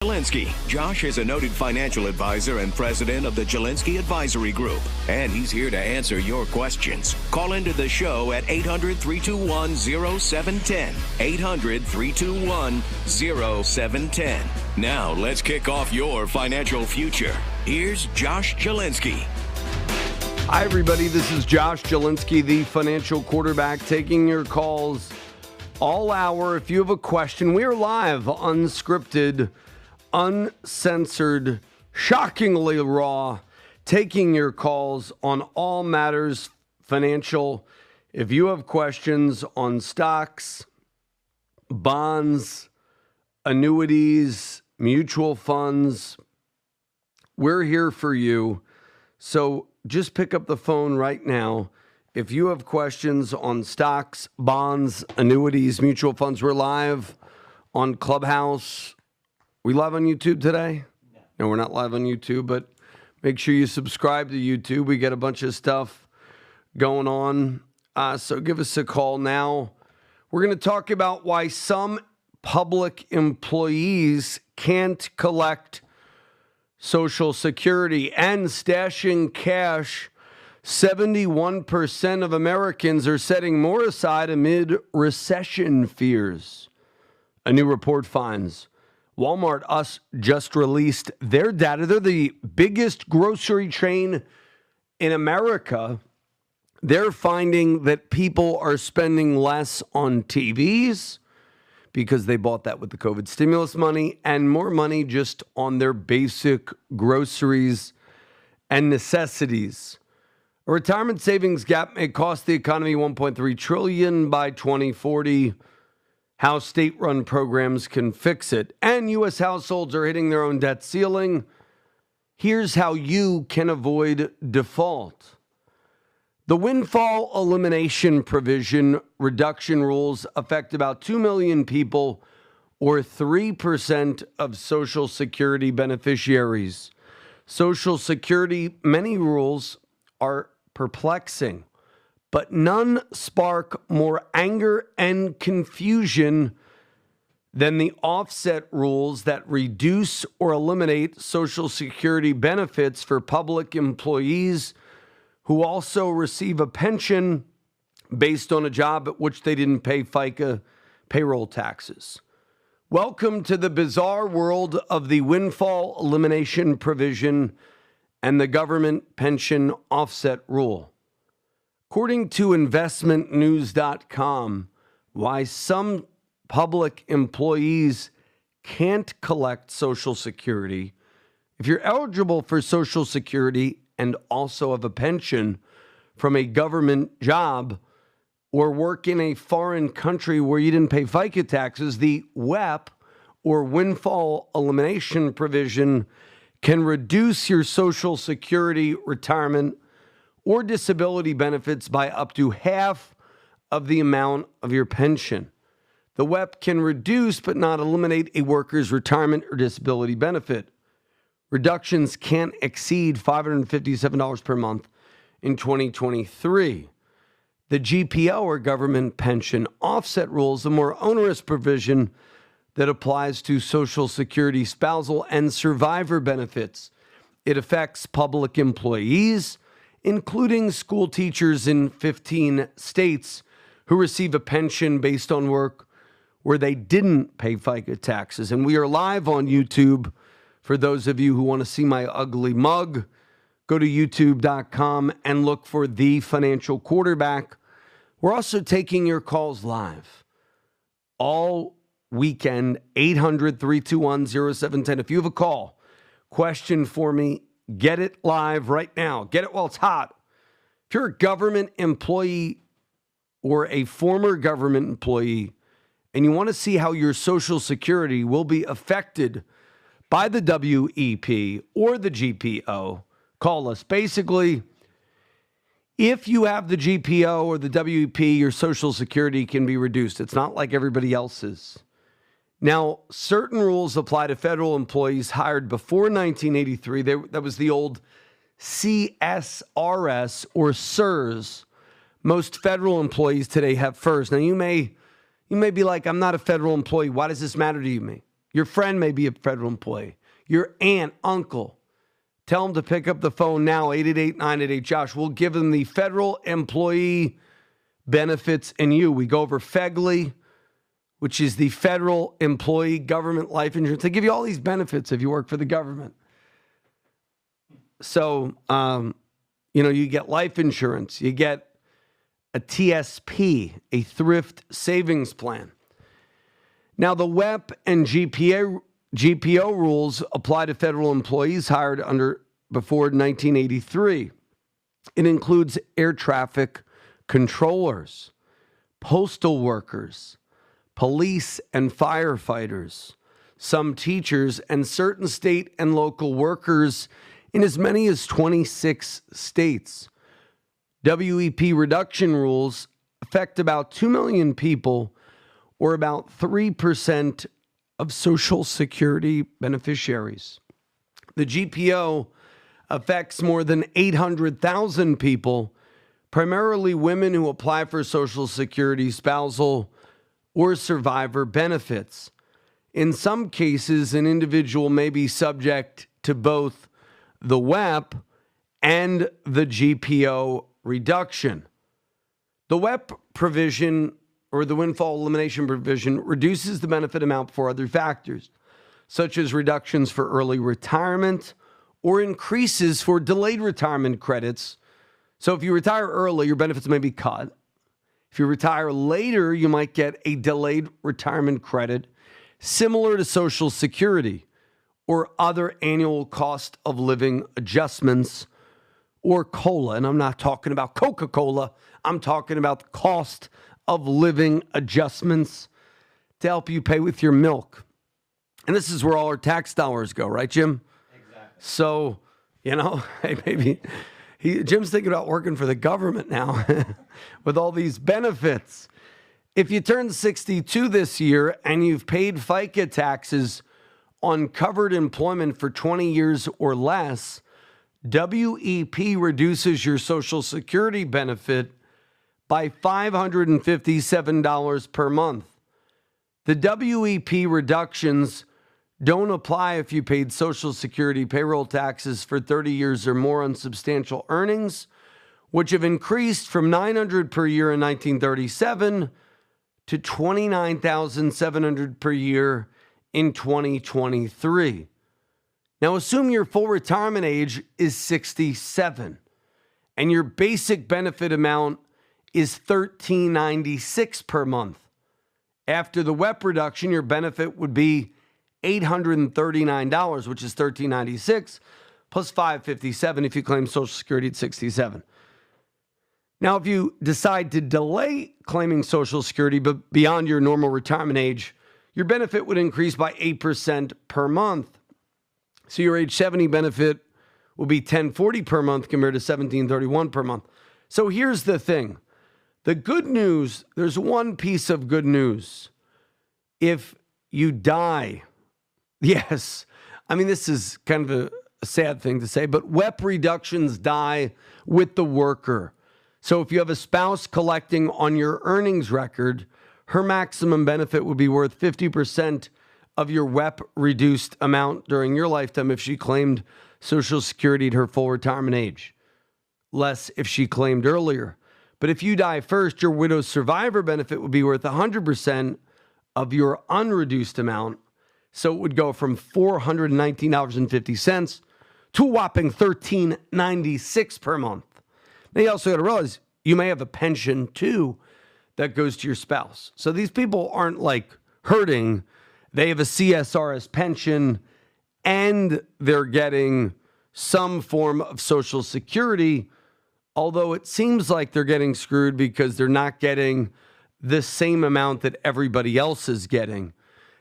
Jelinski. Josh is a noted financial advisor and president of the Jelinski Advisory Group, and he's here to answer your questions. Call into the show at 800-321-0710. 800-321-0710. Now, let's kick off your financial future. Here's Josh Jelinski. Hi, everybody. This is Josh Jelinski, the financial quarterback, taking your calls all hour. If you have a question, we are live, unscripted, uncensored, shockingly raw, taking your calls on all matters financial. If you have questions on stocks, bonds, annuities, mutual funds, we're here for you. So just pick up the phone right now. If you have questions on stocks, bonds, annuities, mutual funds, we're live on Clubhouse. We live on YouTube today? No, we're not live on YouTube, but make sure you subscribe to YouTube. We get a bunch of stuff going on. So give us a call now. We're going to talk about why some public employees can't collect Social Security and stashing cash. 71% of Americans are setting more aside amid recession fears. A new report finds Walmart just released their data. They're the biggest grocery chain in America. They're finding that people are spending less on TVs because they bought that with the COVID stimulus money, and more money just on their basic groceries and necessities. A retirement savings gap may cost the economy $1.3 trillion by 2040. How state-run programs can fix it. And U.S. households are hitting their own debt ceiling. Here's how you can avoid default. The windfall elimination provision reduction rules affect about 2 million people, or 3% of Social Security beneficiaries. Social Security, many rules are perplexing, but none spark more anger and confusion than the offset rules that reduce or eliminate Social Security benefits for public employees who also receive a pension based on a job at which they didn't pay FICA payroll taxes. Welcome to the bizarre world of the windfall elimination provision and the government pension offset rule. According to investmentnews.com, why some public employees can't collect Social Security. If you're eligible for Social Security and also have a pension from a government job or work in a foreign country where you didn't pay FICA taxes, the WEP, or windfall elimination provision, can reduce your Social Security, retirement, or disability benefits by up to half of the amount of your pension. The WEP can reduce but not eliminate a worker's retirement or disability benefit. Reductions can't exceed $557 per month in 2023. The GPO, or government pension offset rule, is a more onerous provision that applies to Social Security spousal and survivor benefits. It affects public employees, including school teachers in 15 states who receive a pension based on work where they didn't pay FICA taxes. And we are live on YouTube. For those of you who want to see my ugly mug, go to youtube.com and look for The Financial Quarterback. We're also taking your calls live all weekend, 800-321-0710. If you have a call, question for me, get it live right now. Get it while it's hot. If you're a government employee or a former government employee and you want to see how your Social Security will be affected by the WEP or the GPO, call us. Basically, if you have the GPO or the WEP, your Social Security can be reduced. It's not like everybody else's. Now, certain rules apply to federal employees hired before 1983. That was the old CSRS or SERS. Most federal employees today have FERS. Now, you may be like, I'm not a federal employee. Why does this matter to me? Your friend may be a federal employee. Your aunt, uncle. Tell them to pick up the phone now, 888-988-JOSH. We'll give them the federal employee benefits and you. We go over FEGLI, which is the federal employee government life insurance. They give you all these benefits if you work for the government. So, you get life insurance. You get a TSP, a thrift savings plan. Now, the WEP and GPO rules apply to federal employees hired before 1983. It includes air traffic controllers, postal workers, police and firefighters, some teachers, and certain state and local workers in as many as 26 states. WEP reduction rules affect about 2 million people, or about 3% of Social Security beneficiaries. The GPO affects more than 800,000 people, primarily women who apply for Social Security, spousal, or survivor benefits. In some cases, an individual may be subject to both the WEP and the GPO reduction. The WEP provision, or the windfall elimination provision, reduces the benefit amount for other factors, such as reductions for early retirement or increases for delayed retirement credits. So if you retire early, your benefits may be cut. If you retire later, you might get a delayed retirement credit similar to Social Security or other annual cost of living adjustments, or COLA. And I'm not talking about Coca-Cola. I'm talking about the cost of living adjustments to help you pay with your milk. And this is where all our tax dollars go, right, Jim? Exactly. So, hey, maybe Jim's thinking about working for the government now with all these benefits. If you turn 62 this year and you've paid FICA taxes on covered employment for 20 years or less, WEP reduces your Social Security benefit by $557 per month. The WEP reductions don't apply if you paid Social Security payroll taxes for 30 years or more on substantial earnings, which have increased from $900 per year in 1937 to $29,700 per year in 2023. Now, assume your full retirement age is 67 and your basic benefit amount is $13.96 per month. After the WEP reduction, your benefit would be $839, which is $13.96, plus $557 if you claim Social Security at 67. Now, if you decide to delay claiming Social Security but beyond your normal retirement age, your benefit would increase by 8% per month. So your age 70 benefit will be $1040 per month compared to $1731 per month. So here's the thing. The good news, there's one piece of good news. If you die, yes, I mean, this is kind of a sad thing to say, but WEP reductions die with the worker. So if you have a spouse collecting on your earnings record, her maximum benefit would be worth 50% of your WEP reduced amount during your lifetime if she claimed Social Security at her full retirement age. Less if she claimed earlier. But if you die first, your widow's survivor benefit would be worth 100% of your unreduced amount. So it would go from $419.50 to a whopping $13.96 per month. Now, you also got to realize you may have a pension too that goes to your spouse. So these people aren't like hurting. They have a CSRS pension and they're getting some form of Social Security, although it seems like they're getting screwed because they're not getting the same amount that everybody else is getting.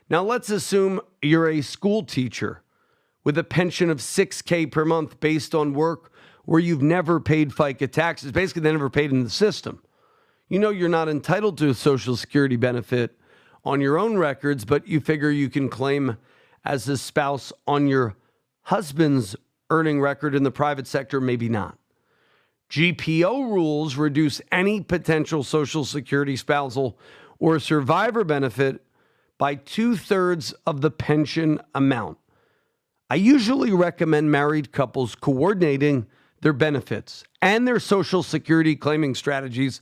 Now, let's assume you're a school teacher with a pension of $6,000 per month based on work where you've never paid FICA taxes. Basically, they never paid in the system. You know you're not entitled to a Social Security benefit on your own records, but you figure you can claim as a spouse on your husband's earning record in the private sector, maybe not. GPO rules reduce any potential Social Security, spousal, or survivor benefit by 2/3 of the pension amount. I usually recommend married couples coordinating their benefits and their Social Security claiming strategies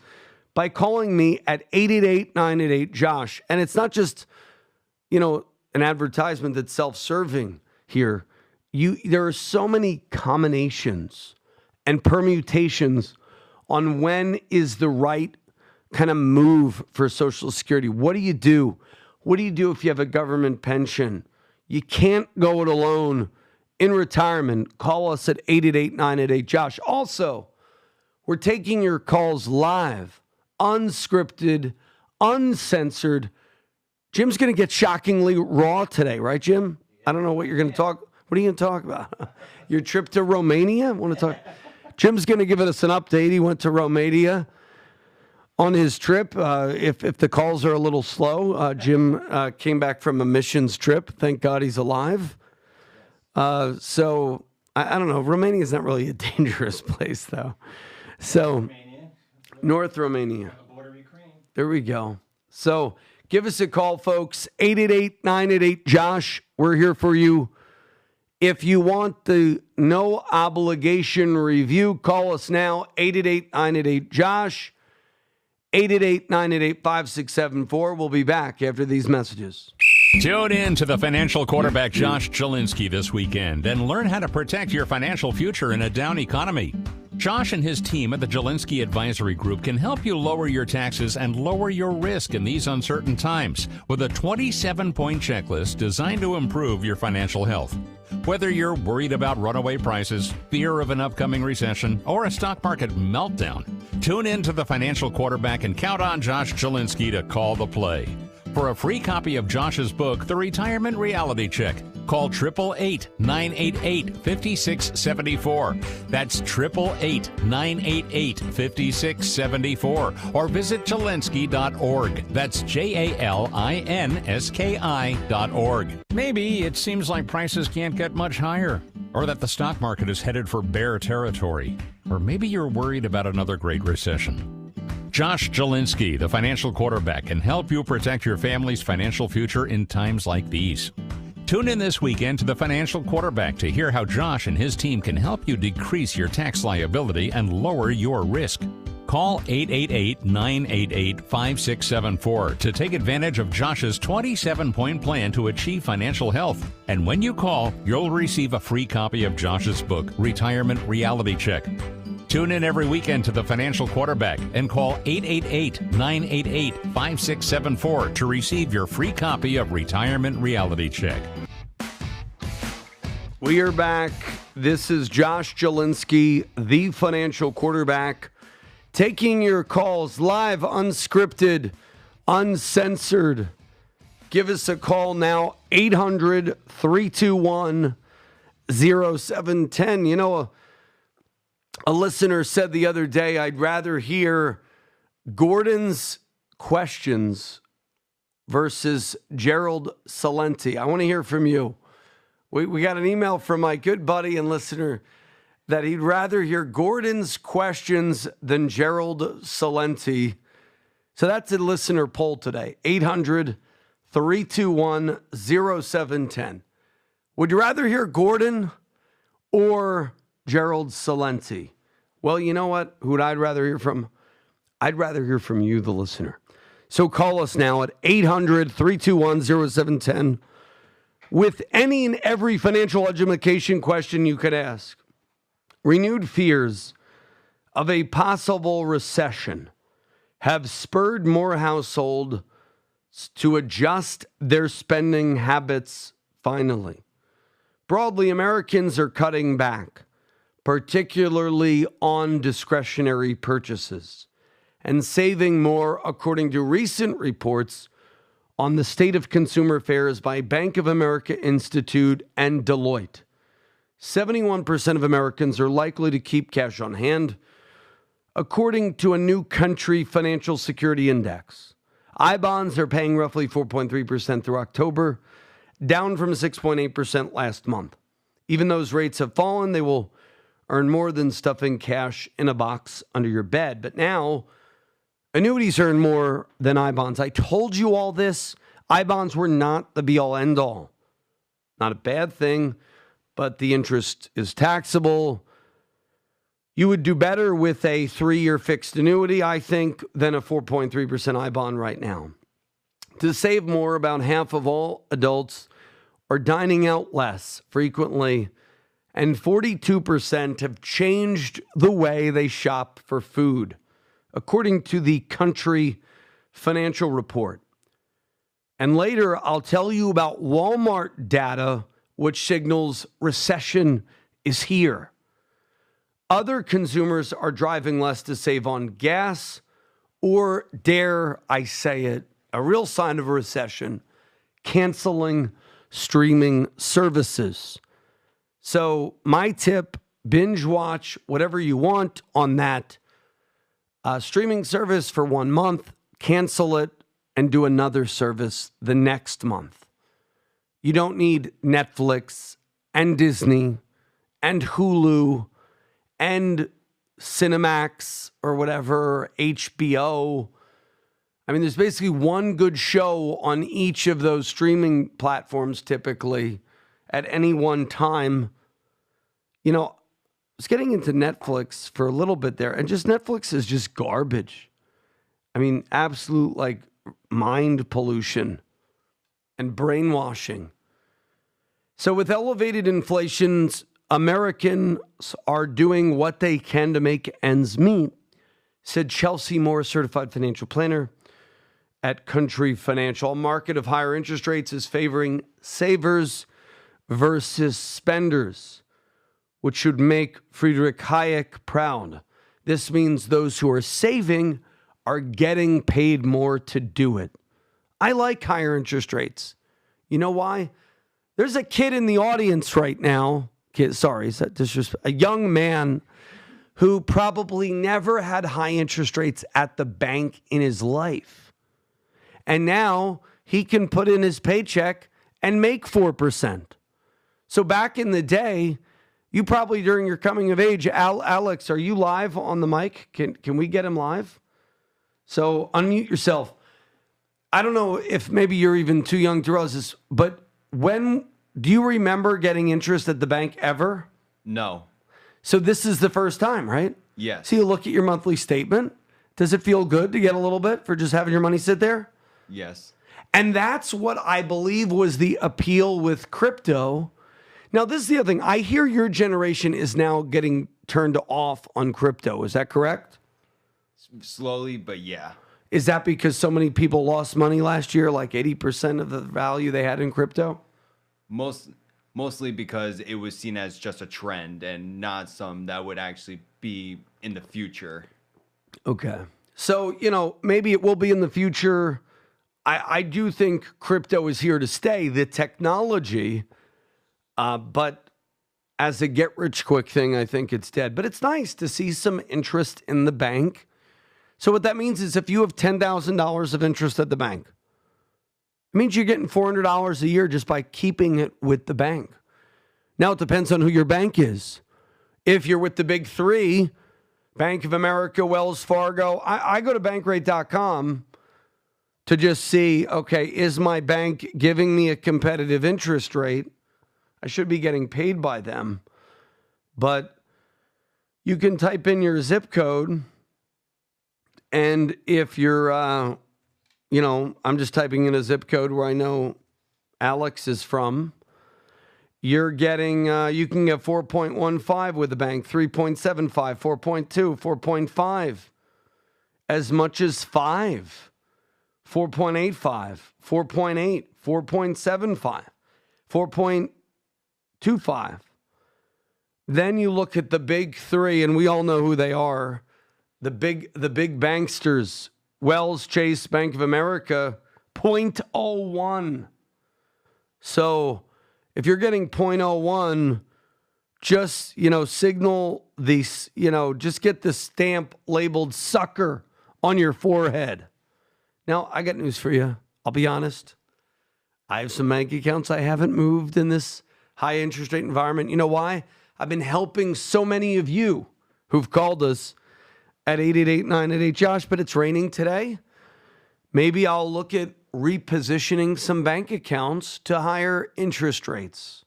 by calling me at 888-988-JOSH. And it's not just, an advertisement that's self-serving here. There are so many combinations and permutations on when is the right kind of move for Social Security. What do you do? What do you do if you have a government pension? You can't go it alone in retirement. Call us at 888-988-JOSH. Also, we're taking your calls live, unscripted, uncensored. Jim's going to get shockingly raw today, right, Jim? I don't know what you're going to talk. What are you going to talk about? Your trip to Romania? Want to talk? Jim's going to give us an update. He went to Romania on his trip. If the calls are a little slow, Jim came back from a missions trip. Thank God he's alive. So I don't know. Romania is not really a dangerous place, though. So North Romania. There we go. So give us a call, folks. 888-988-JOSH. We're here for you. If you want the no obligation review, call us now. 888-988-JOSH. 888-988-5674. We'll be back after these messages. Tune in to the financial quarterback Josh Jelinski this weekend and learn how to protect your financial future in a down economy. Josh and his team at the Jelinski Advisory Group can help you lower your taxes and lower your risk in these uncertain times with a 27-point checklist designed to improve your financial health. Whether you're worried about runaway prices, fear of an upcoming recession, or a stock market meltdown, tune in to the financial quarterback and count on Josh Jelinski to call the play. For a free copy of Josh's book, The Retirement Reality Check, call 888-988-5674. That's 888-988-5674. Or visit Jelinski.org. That's JALINSKI.org. Maybe it seems like prices can't get much higher, or that the stock market is headed for bear territory, or maybe you're worried about another great recession. Josh Jelinski, the financial quarterback, can help you protect your family's financial future in times like these. Tune in this weekend to the financial quarterback to hear how Josh and his team can help you decrease your tax liability and lower your risk. Call 888-988-5674 to take advantage of Josh's 27-point plan to achieve financial health. And when you call, you'll receive a free copy of Josh's book, Retirement Reality Check. Tune in every weekend to the financial quarterback and call 888-988-5674 to receive your free copy of Retirement Reality Check. We are back. This is Josh Jelinski, the financial quarterback, taking your calls live, unscripted, uncensored. Give us a call now, 800-321-0710. A listener said the other day, I'd rather hear Gordon's questions versus Gerald Celente. I want to hear from you. We got an email from my good buddy and listener that he'd rather hear Gordon's questions than Gerald Celente. So that's a listener poll today, 800-321-0710. Would you rather hear Gordon or Gerald Celente? Well, you know what? Who would I rather hear from? I'd rather hear from you, the listener. So call us now at 800-321-0710 with any and every financial education question you could ask. Renewed fears of a possible recession have spurred more households to adjust their spending habits finally. Broadly, Americans are cutting back, particularly on discretionary purchases, and saving more, according to recent reports on the state of consumer affairs by Bank of America Institute and Deloitte. 71% of Americans are likely to keep cash on hand, according to a new country financial security index. I-bonds are paying roughly 4.3% through October, down from 6.8% last month. Even though those rates have fallen, they will earn more than stuffing cash in a box under your bed. But now, annuities earn more than I-bonds. I told you all this. I-bonds were not the be-all, end-all. Not a bad thing, but the interest is taxable. You would do better with a 3-year fixed annuity, I think, than a 4.3% I-bond right now. To save more, about half of all adults are dining out less frequently, and 42% have changed the way they shop for food, according to the Country Financial Report. And later, I'll tell you about Walmart data, which signals recession is here. Other consumers are driving less to save on gas, or, dare I say it, a real sign of a recession, canceling streaming services. So my tip, binge watch whatever you want on that streaming service for 1 month, cancel it, and do another service the next month. You don't need Netflix and Disney and Hulu and Cinemax or whatever, HBO. I mean, there's basically one good show on each of those streaming platforms typically at any one time. You know, I was getting into Netflix for a little bit there, and just Netflix is just garbage. I mean, absolute like mind pollution and brainwashing. So with elevated inflations, Americans are doing what they can to make ends meet, said Chelsea Moore, certified financial planner at Country Financial. A market of higher interest rates is favoring savers versus spenders, which should make Friedrich Hayek proud. This means those who are saving are getting paid more to do it. I like higher interest rates. You know why? There's a kid in the audience right now. Sorry, is that disrespect? A young man who probably never had high interest rates at the bank in his life. And now he can put in his paycheck and make 4%. So back in the day, you probably during your coming of age, Alex, are you live on the mic? Can we get him live? So unmute yourself. I don't know if maybe you're even too young to realize this, but when do you remember getting interest at the bank ever? No. So this is the first time, right? Yes. So you look at your monthly statement. Does it feel good to get a little bit for just having your money sit there? Yes. And that's what I believe was the appeal with crypto. Now, this is the other thing. I hear your generation is now getting turned off on crypto. Is that correct? Slowly, but yeah. Is that because so many people lost money last year, like 80% of the value they had in crypto? Mostly because it was seen as just a trend and not some that would actually be in the future. Okay. So, you know, maybe it will be in the future. I do think crypto is here to stay, the technology, but as a get-rich-quick thing, I think it's dead. But it's nice to see some interest in the bank. So what that means is if you have $10,000 of interest at the bank, it means you're getting $400 a year just by keeping it with the bank. Now, it depends on who your bank is. If you're with the big three, Bank of America, Wells Fargo, I go to bankrate.com to just see, okay, is my bank giving me a competitive interest rate? I should be getting paid by them. But you can type in your zip code, and if you're, I'm just typing in a zip code where I know Alex is from, you're getting, you can get 4.15 with the bank, 3.75, 4.2, 4.5, as much as 5. 4.85, 4.8, 4.75, 4.25. Then you look at the big three, and we all know who they are. The big banksters, Wells, Chase, Bank of America, 0.01. So if you're getting 0.01, just, signal these, just get the stamp labeled sucker on your forehead. Now, I got news for you. I'll be honest. I have some bank accounts I haven't moved in this high interest rate environment. You know why? I've been helping so many of you who've called us at 888-988-JOSH, but it's raining today. Maybe I'll look at repositioning some bank accounts to higher interest rates.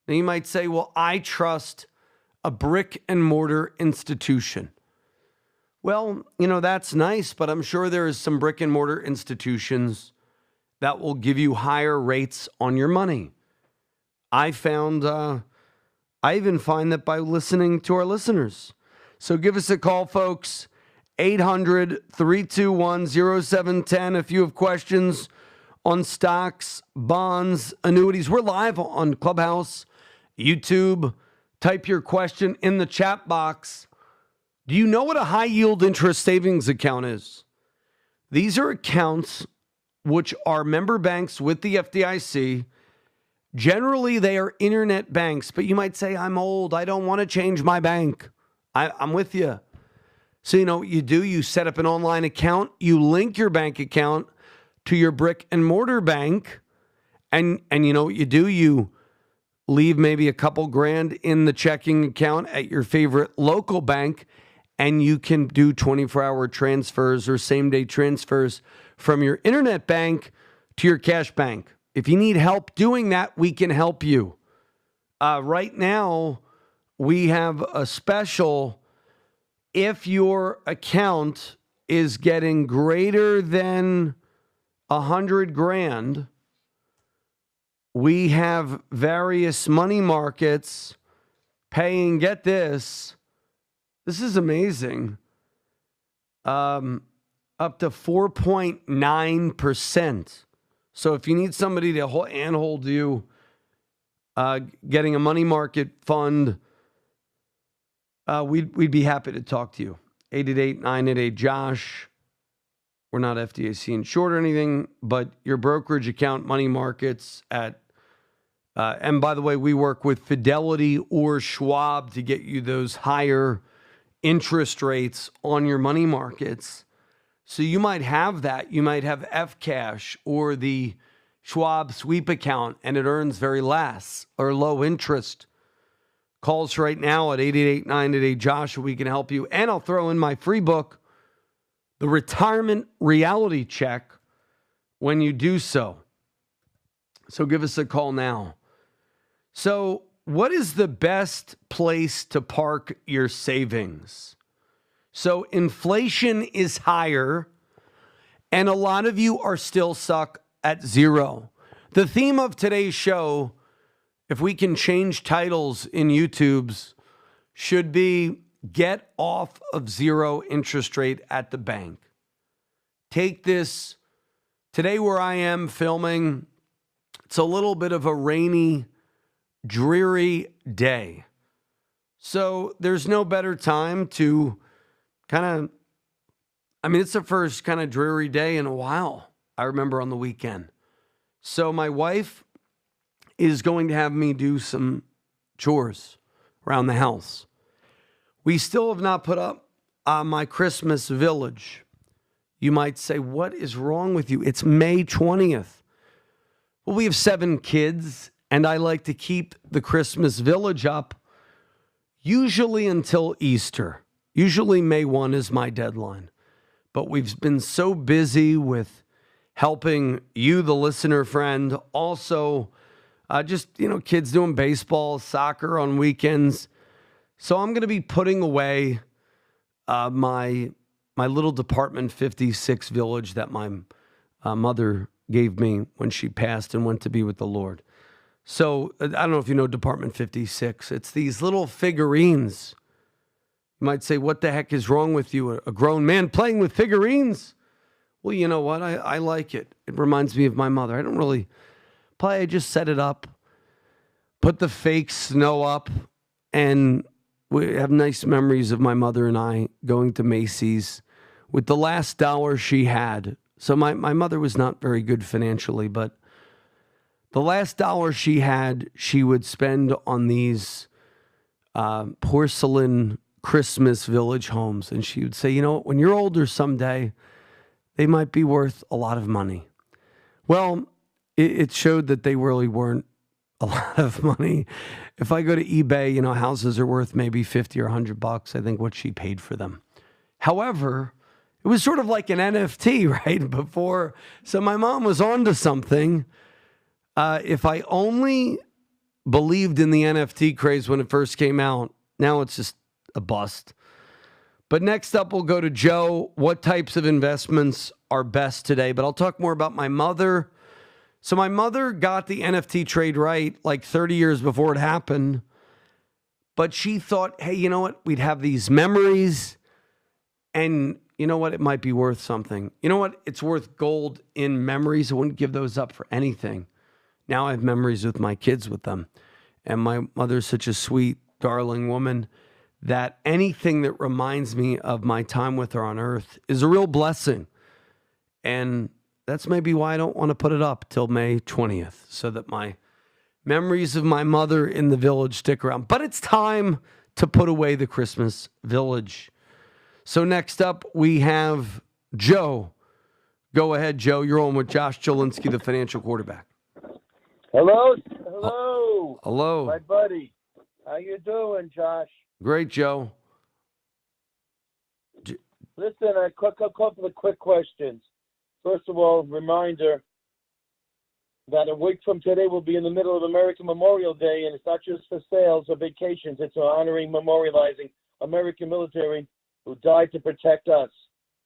Now you might say, well, I trust a brick and mortar institution. Well, that's nice, but I'm sure there is some brick and mortar institutions that will give you higher rates on your money. I even find that by listening to our listeners. So give us a call, folks. 800-321-0710 if you have questions on stocks, bonds, annuities. We're live on Clubhouse, YouTube. Type your question in the chat box. Do you know what a high yield interest savings account is? These are accounts which are member banks with the FDIC. Generally, they are internet banks, but you might say, I'm old. I don't want to change my bank. I'm with you. So, what you do, you set up an online account, you link your bank account to your brick and mortar bank, and you know what you do? You leave maybe a couple grand in the checking account at your favorite local bank, and you can do 24-hour transfers or same-day transfers from your internet bank to your cash bank. If you need help doing that, we can help you. Right now, we have a special. If your account is getting greater than 100 grand, we have various money markets paying, get this is amazing, up to 4.9%. So if you need somebody to handhold you, getting a money market fund, we'd be happy to talk to you. 888-988-JOSH. We're not FDIC insured or anything, but your brokerage account, money markets at, and by the way, we work with Fidelity or Schwab to get you those higher interest rates on your money markets. So you might have that. You might have Fcash or the Schwab sweep account, and it earns very less or low interest. Calls right now at 888-988-JOSH. We can help you. And I'll throw in my free book, The Retirement Reality Check, when you do so. So give us a call now. So what is the best place to park your savings? So inflation is higher, and a lot of you are still stuck at zero. The theme of today's show, if we can change titles in YouTube's, should be get off of zero interest rate at the bank. Take this. Today where I am filming, it's a little bit of a rainy, dreary day. So there's no better time to it's the first kind of dreary day in a while, I remember on the weekend. So my wife is going to have me do some chores around the house. We still have not put up my Christmas village. You might say, what is wrong with you? It's May 20th. Well, we have 7 kids, and I like to keep the Christmas village up usually until Easter. Usually May 1 is my deadline. But we've been so busy with helping you, the listener friend, also kids doing baseball, soccer on weekends. So I'm going to be putting away my little Department 56 village that my mother gave me when she passed and went to be with the Lord. So I don't know if you know Department 56. It's these little figurines. You might say, what the heck is wrong with you? A grown man playing with figurines? Well, you know what? I like it. It reminds me of my mother. I don't really play. I just set it up, put the fake snow up, and we have nice memories of my mother and I going to Macy's with the last dollar she had. So my mother was not very good financially, but the last dollar she had, she would spend on these porcelain Christmas village homes. And she would say, when you're older someday, they might be worth a lot of money. Well, it showed that they really weren't a lot of money. If I go to eBay, houses are worth maybe $50 or $100, I think, what she paid for them. However, it it was sort of like an NFT, right? Before. So my mom was onto something. If I only believed in the NFT craze when it first came out, now it's just a bust. But next up, we'll go to Joe. What types of investments are best today? But I'll talk more about my mother. So my mother got the NFT trade right like 30 years before it happened. But she thought, hey, you know what? We'd have these memories. And you know what? It might be worth something. You know what? It's worth gold in memories. I wouldn't give those up for anything. Now I have memories with my kids with them. And my mother's such a sweet, darling woman that anything that reminds me of my time with her on earth is a real blessing. And that's maybe why I don't want to put it up till May 20th, so that my memories of my mother in the village stick around. But it's time to put away the Christmas village. So next up, we have Joe. Go ahead, Joe. You're on with Josh Jelinski, the financial quarterback. Hello. Hello. My buddy. How you doing, Josh? Great, Joe. Listen, a couple of quick questions. First of all, reminder that a week from today we'll be in the middle of American Memorial Day, and it's not just for sales or vacations. It's honoring, memorializing American military who died to protect us.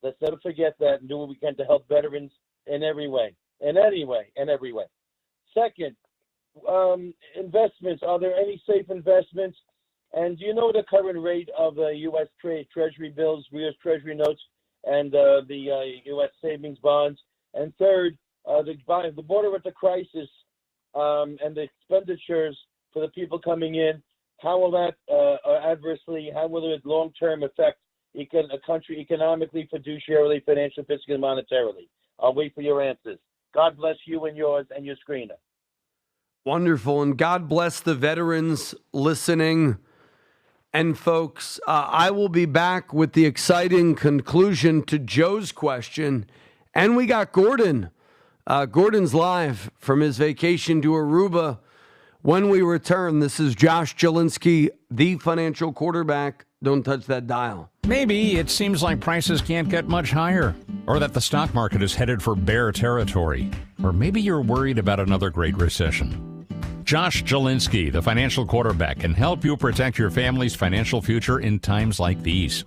Let's never forget that and do what we can to help veterans in every way. In every way. Second, investments. Are there any safe investments? And do you know the current rate of the U.S. Treasury bills, U.S. Treasury notes, and the U.S. savings bonds? And third, the border with the crisis and the expenditures for the people coming in, how will that how will it long-term affect a country economically, fiduciarily, financially, fiscally, and monetarily? I'll wait for your answers. God bless you and yours and your screener. Wonderful. And God bless the veterans listening. And folks, I will be back with the exciting conclusion to Joe's question. And we got Gordon. Gordon's live from his vacation to Aruba. When we return, this is Josh Jelinski, the financial quarterback. Don't touch that dial. Maybe it seems like prices can't get much higher, or that the stock market is headed for bear territory, or maybe you're worried about another great recession. Josh Jelinski, the financial quarterback, can help you protect your family's financial future in times like these.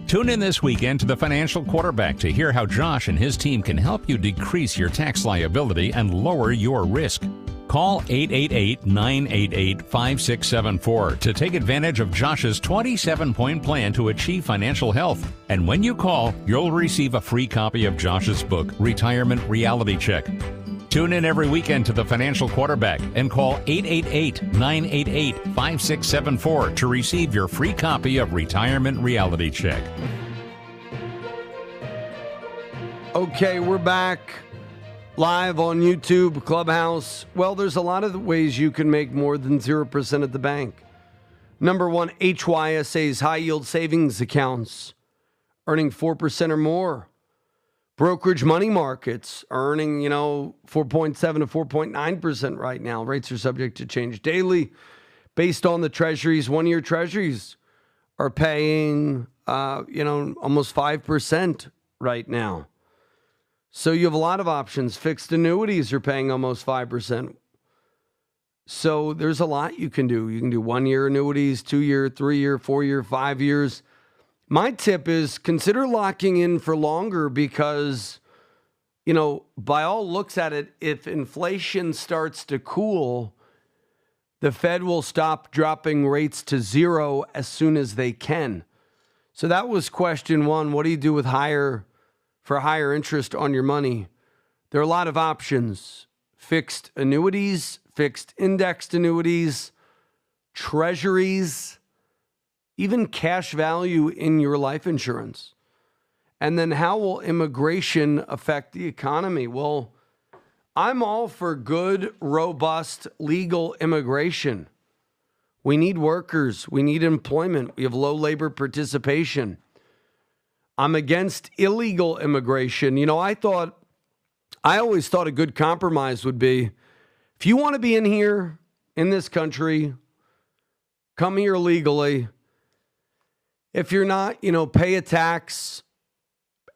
Tune in this weekend to the financial quarterback to hear how Josh and his team can help you decrease your tax liability and lower your risk. Call 888-988-5674 to take advantage of Josh's 27-point plan to achieve financial health. And when you call, you'll receive a free copy of Josh's book, Retirement Reality Check. Tune in every weekend to the financial quarterback and call 888-988-5674 to receive your free copy of Retirement Reality Check. Okay, we're back. Live on YouTube, Clubhouse. Well, there's a lot of ways you can make more than 0% at the bank. Number one, HYSA's high yield savings accounts, earning 4% or more. Brokerage money markets are earning, 4.7 to 4.9% right now. Rates are subject to change daily based on the treasuries. 1-year treasuries are paying, almost 5% right now. So you have a lot of options. Fixed annuities are paying almost 5%. So there's a lot you can do. You can do 1-year annuities, 2-year, 3-year, 4-year, 5 years. My tip is consider locking in for longer because, by all looks at it, if inflation starts to cool, the Fed will stop dropping rates to 0 as soon as they can. So that was question one. What do you do with higher interest on your money? There are a lot of options. Fixed annuities, fixed indexed annuities, treasuries, even cash value in your life insurance. And then how will immigration affect the economy? Well, I'm all for good, robust, legal immigration. We need workers. We need employment. We have low labor participation. I'm against illegal immigration. I always thought a good compromise would be, if you want to be in here, in this country, come here legally. If you're not, pay a tax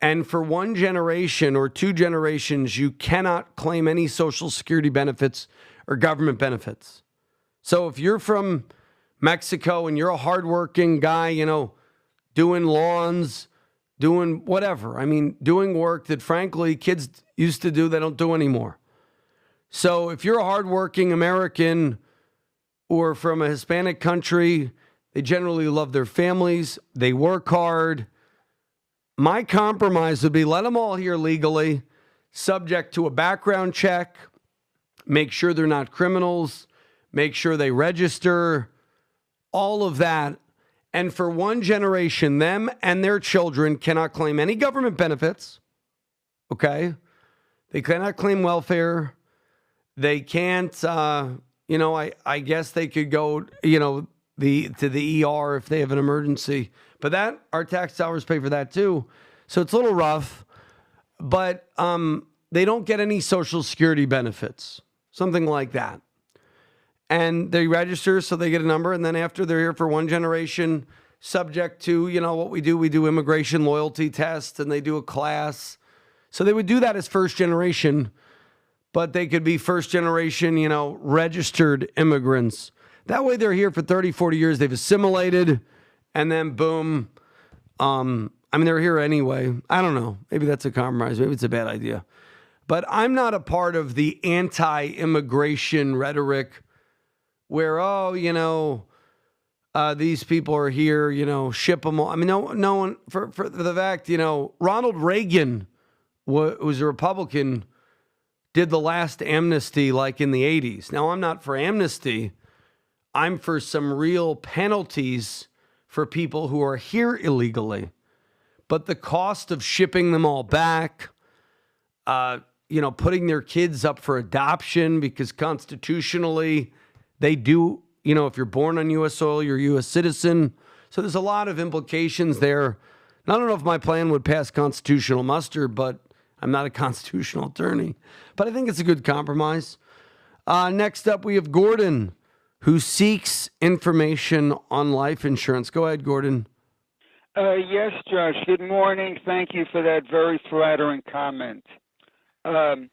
And for one generation or two generations, you cannot claim any Social Security benefits or government benefits. So if you're from Mexico and you're a hardworking guy, doing lawns, doing whatever, doing work that frankly kids used to do, they don't do anymore. So if you're a hardworking American or from a Hispanic country, they generally love their families, they work hard. My compromise would be let them all here legally, subject to a background check, make sure they're not criminals, make sure they register, all of that. And for one generation, them and their children cannot claim any government benefits, okay? They cannot claim welfare. They can't, I guess they could go, to the ER if they have an emergency. But that, our tax dollars pay for that too. So it's a little rough. But they don't get any Social Security benefits, something like that. And they register, so they get a number. And then after they're here for one generation, subject to, what we do immigration loyalty tests, and they do a class. So they would do that as first generation, but they could be first generation, registered immigrants. That way they're here for 30, 40 years. They've assimilated, and then boom. They're here anyway. I don't know. Maybe that's a compromise. Maybe it's a bad idea. But I'm not a part of the anti-immigration rhetoric where, these people are here, ship them all. No one, for the fact, Ronald Reagan was a Republican, did the last amnesty like in the 80s. Now, I'm not for amnesty. I'm for some real penalties for people who are here illegally. But the cost of shipping them all back, putting their kids up for adoption, because constitutionally they do, if you're born on U.S. soil, you're a U.S. citizen. So there's a lot of implications there. And I don't know if my plan would pass constitutional muster, but I'm not a constitutional attorney. But I think it's a good compromise. Next up, we have Gordon, who seeks information on life insurance. Go ahead, Gordon. Yes, Josh. Good morning. Thank you for that very flattering comment. No,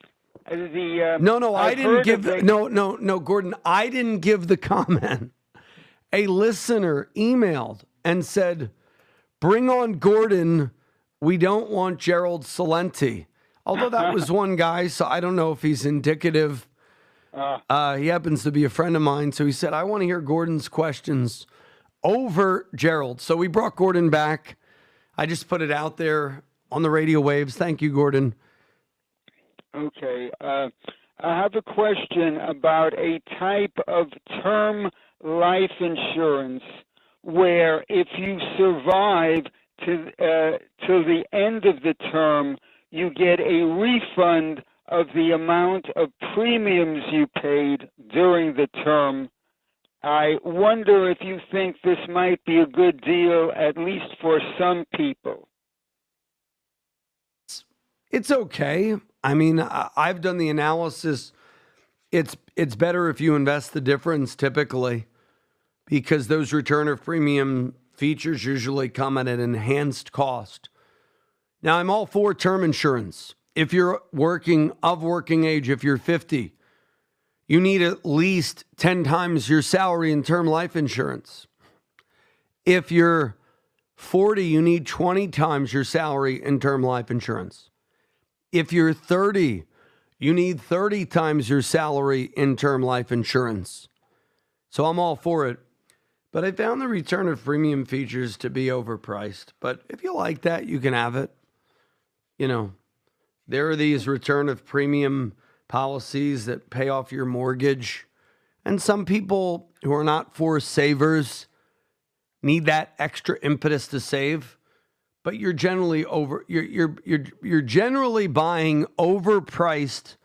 I didn't give. No, Gordon. I didn't give the comment. A listener emailed and said, "Bring on Gordon. We don't want Gerald Celente." Although that was one guy, so I don't know if he's indicative. He happens to be a friend of mine, so he said, "I want to hear Gordon's questions over Gerald." So we brought Gordon back. I just put it out there on the radio waves. Thank you, Gordon. Okay. I have a question about a type of term life insurance where if you survive to the end of the term, you get a refund of the amount of premiums you paid during the term. I wonder if you think this might be a good deal, at least for some people. It's okay. I've done the analysis. It's better if you invest the difference typically, because those return of premium features usually come at an enhanced cost. Now, I'm all for term insurance. If you're working age, if you're 50, you need at least 10 times your salary in term life insurance. If you're 40, you need 20 times your salary in term life insurance. If you're 30, you need 30 times your salary in term life insurance. So I'm all for it. But I found the return of premium features to be overpriced. But if you like that, you can have it. There are these return of premium policies that pay off your mortgage. And some people who are not forced savers need that extra impetus to save. But you're generally you're generally buying overpriced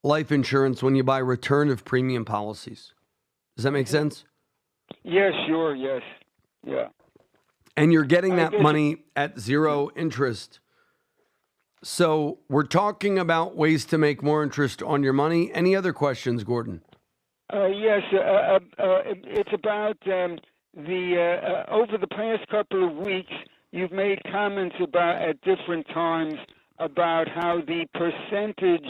life insurance when you buy return of premium policies. Does that make sense? Yes, sure, yes. Yeah. And you're getting that money at zero interest. So we're talking about ways to make more interest on your money. Any other questions, Gordon? Yes, it's about over the past couple of weeks, you've made comments about at different times about how the percentage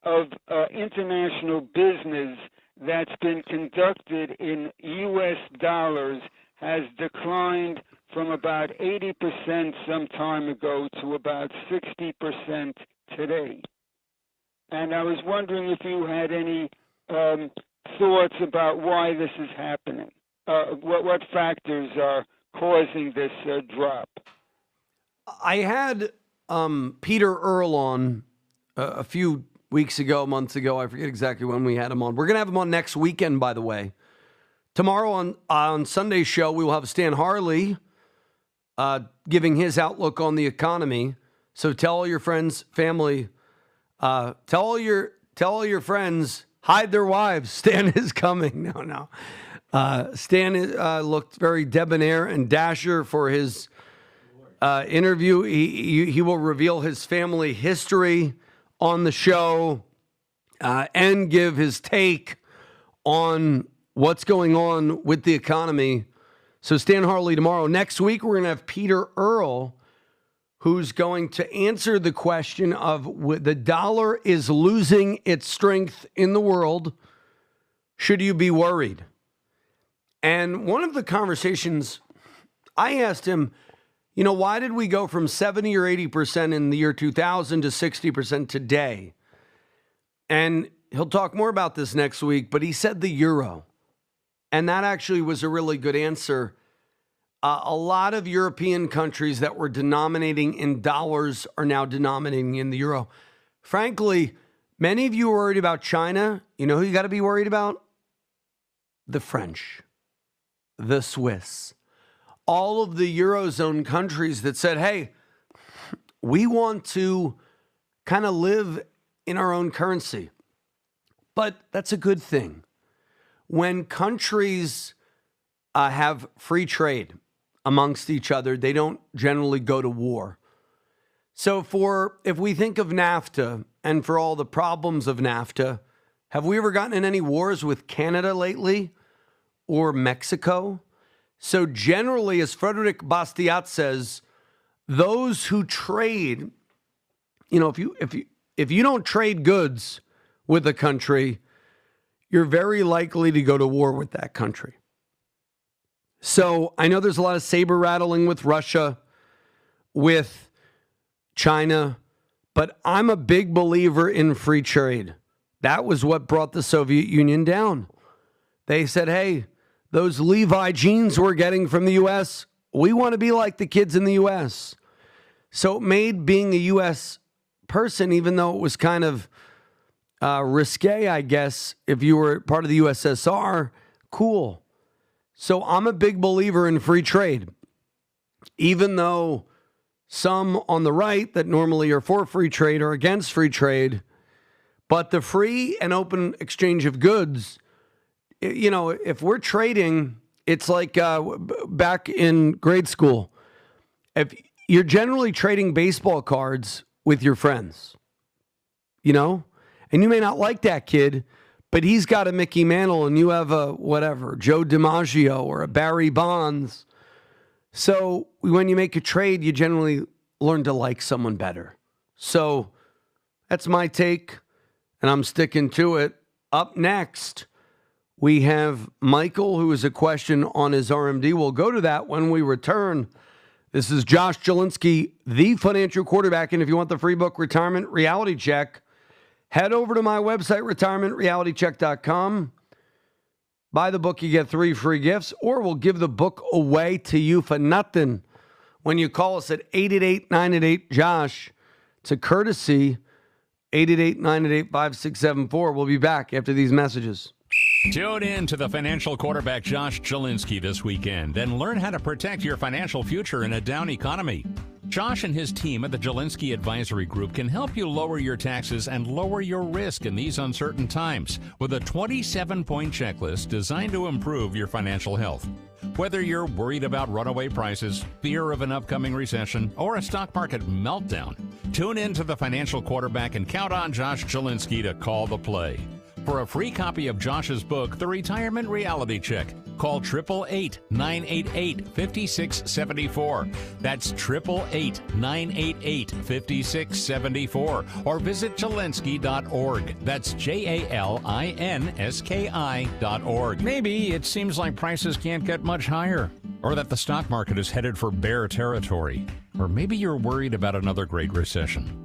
of international business that's been conducted in U.S. dollars has declined from about 80% some time ago to about 60% today. And I was wondering if you had any thoughts about why this is happening. What factors are causing this drop? I had Peter Earle on a few weeks ago, months ago. I forget exactly when we had him on. We're going to have him on next weekend, by the way. Tomorrow on Sunday's show, we will have Stan Harley giving his outlook on the economy. So tell all your friends, family, tell all your friends, hide their wives. Stan is coming. No. Stan looked very debonair and dasher for his interview. He will reveal his family history on the show and give his take on what's going on with the economy. So Stan Harley tomorrow. Next week, we're going to have Peter Earle, who's going to answer the question of the dollar is losing its strength in the world. Should you be worried? And one of the conversations I asked him, why did we go from 70 or 80% in the year 2000 to 60% today? And he'll talk more about this next week, but he said the euro. And that actually was a really good answer. A lot of European countries that were denominating in dollars are now denominating in the euro. Frankly, many of you are worried about China. You know who you got to be worried about? The French, the Swiss, all of the Eurozone countries that said, hey, we want to kind of live in our own currency. But that's a good thing. When countries have free trade amongst each other, they don't generally go to war. So if we think of NAFTA and for all the problems of NAFTA, have we ever gotten in any wars with Canada lately or Mexico? So generally, as Frederick Bastiat says, those who trade, if you don't trade goods with a country, you're very likely to go to war with that country. So I know there's a lot of saber rattling with Russia, with China, but I'm a big believer in free trade. That was what brought the Soviet Union down. They said, hey, those Levi jeans we're getting from the U.S., we want to be like the kids in the U.S. So it made being a U.S. person, even though it was kind of risque, I guess, if you were part of the USSR, cool. So I'm a big believer in free trade, even though some on the right that normally are for free trade are against free trade. But the free and open exchange of goods, if we're trading, it's like back in grade school. If you're generally trading baseball cards with your friends, and you may not like that kid, but he's got a Mickey Mantle and you have a whatever, Joe DiMaggio or a Barry Bonds. So when you make a trade, you generally learn to like someone better. So that's my take, and I'm sticking to it. Up next, we have Michael, who has a question on his RMD. We'll go to that when we return. This is Josh Jelinski, the financial quarterback. And if you want the free book, Retirement Reality Check, head over to my website, retirementrealitycheck.com. Buy the book, you get 3 free gifts, or we'll give the book away to you for nothing when you call us at 888-988-JOSH. It's a courtesy, 888-988-5674. We'll be back after these messages. Tune in to the financial quarterback Josh Jelinski this weekend and learn how to protect your financial future in a down economy. Josh and his team at the Jelinski Advisory Group can help you lower your taxes and lower your risk in these uncertain times with a 27-point checklist designed to improve your financial health. Whether you're worried about runaway prices, fear of an upcoming recession, or a stock market meltdown, tune in to the financial quarterback and count on Josh Jelinski to call the play. For a free copy of Josh's book, The Retirement Reality Check, call 888-988-5674. That's 888-988-5674. Or visit Jelinski.org. That's JALINSKI.org. Maybe it seems like prices can't get much higher, or that the stock market is headed for bear territory, or maybe you're worried about another great recession.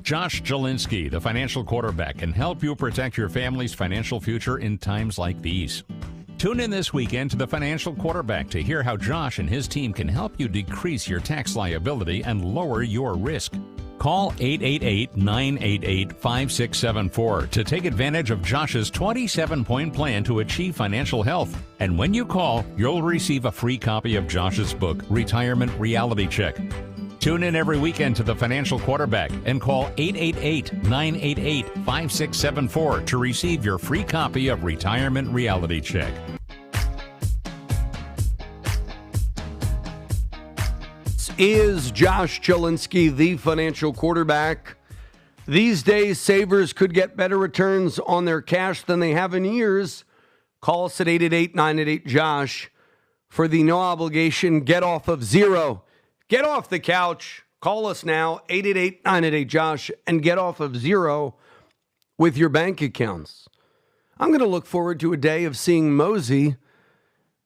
Josh Jelinski, the financial quarterback, can help you protect your family's financial future in times like these. Tune in this weekend to the Financial Quarterback to hear how Josh and his team can help you decrease your tax liability and lower your risk. Call 888-988-5674 to take advantage of Josh's 27-point plan to achieve financial health. And when you call, you'll receive a free copy of Josh's book, Retirement Reality Check. Tune in every weekend to the Financial Quarterback and call 888-988-5674 to receive your free copy of Retirement Reality Check. This is Josh Jelinski, the Financial Quarterback. These days, savers could get better returns on their cash than they have in years. Call us at 888-988-JOSH for the no obligation get off of zero. Get off the couch. Call us now, 888-988-JOSH, and get off of zero with your bank accounts. I'm going to look forward to a day of seeing Mosey,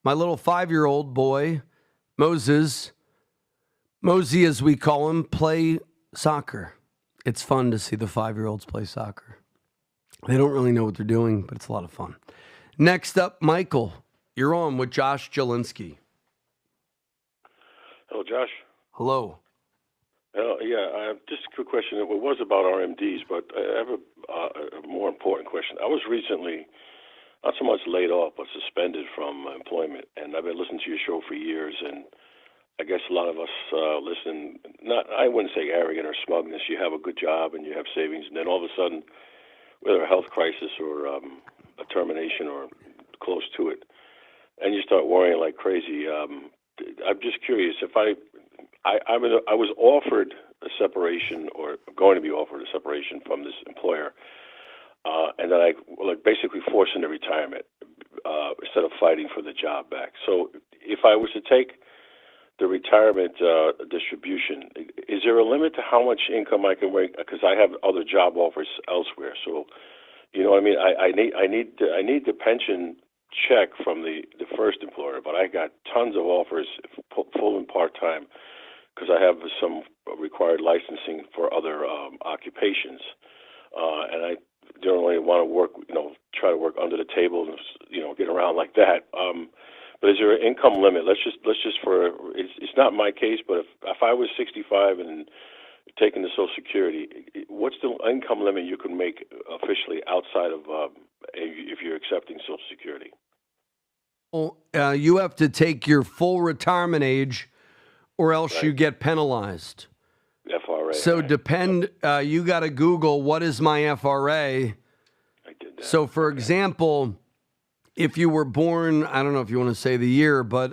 my little 5-year-old boy, Moses, Mosey as we call him, play soccer. It's fun to see the 5-year-olds play soccer. They don't really know what they're doing, but it's a lot of fun. Next up, Michael, you're on with Josh Jelinski. Hello, Josh. Hello. Just a quick question. It was about RMDs, but I have a more important question. I was recently not so much laid off, but suspended from employment, and I've been listening to your show for years, and I guess a lot of us listen, I wouldn't say arrogant or smugness. You have a good job and you have savings, and then all of a sudden, whether a health crisis or a termination or close to it, and you start worrying like crazy. I'm just curious if I was offered a separation or going to be offered a separation from this employer, and then I basically forced into retirement instead of fighting for the job back. So if I was to take the retirement distribution, is there a limit to how much income I can make? Because I have other job offers elsewhere. So, you know what I mean? I need the pension check from the first employer, but I got tons of offers, full and part-time, because I have some required licensing for other occupations, and I don't really want to work, try to work under the table and, get around like that. But is there an income limit? Let's just it's not my case, but if I was 65 and taking the Social Security, what's the income limit you can make officially outside of if you're accepting Social Security? Well, you have to take your full retirement age, or else Right. you get penalized. FRA. So right. you got to Google, what is my FRA? I did that. So, for example, if you were born, I don't know if you want to say the year, but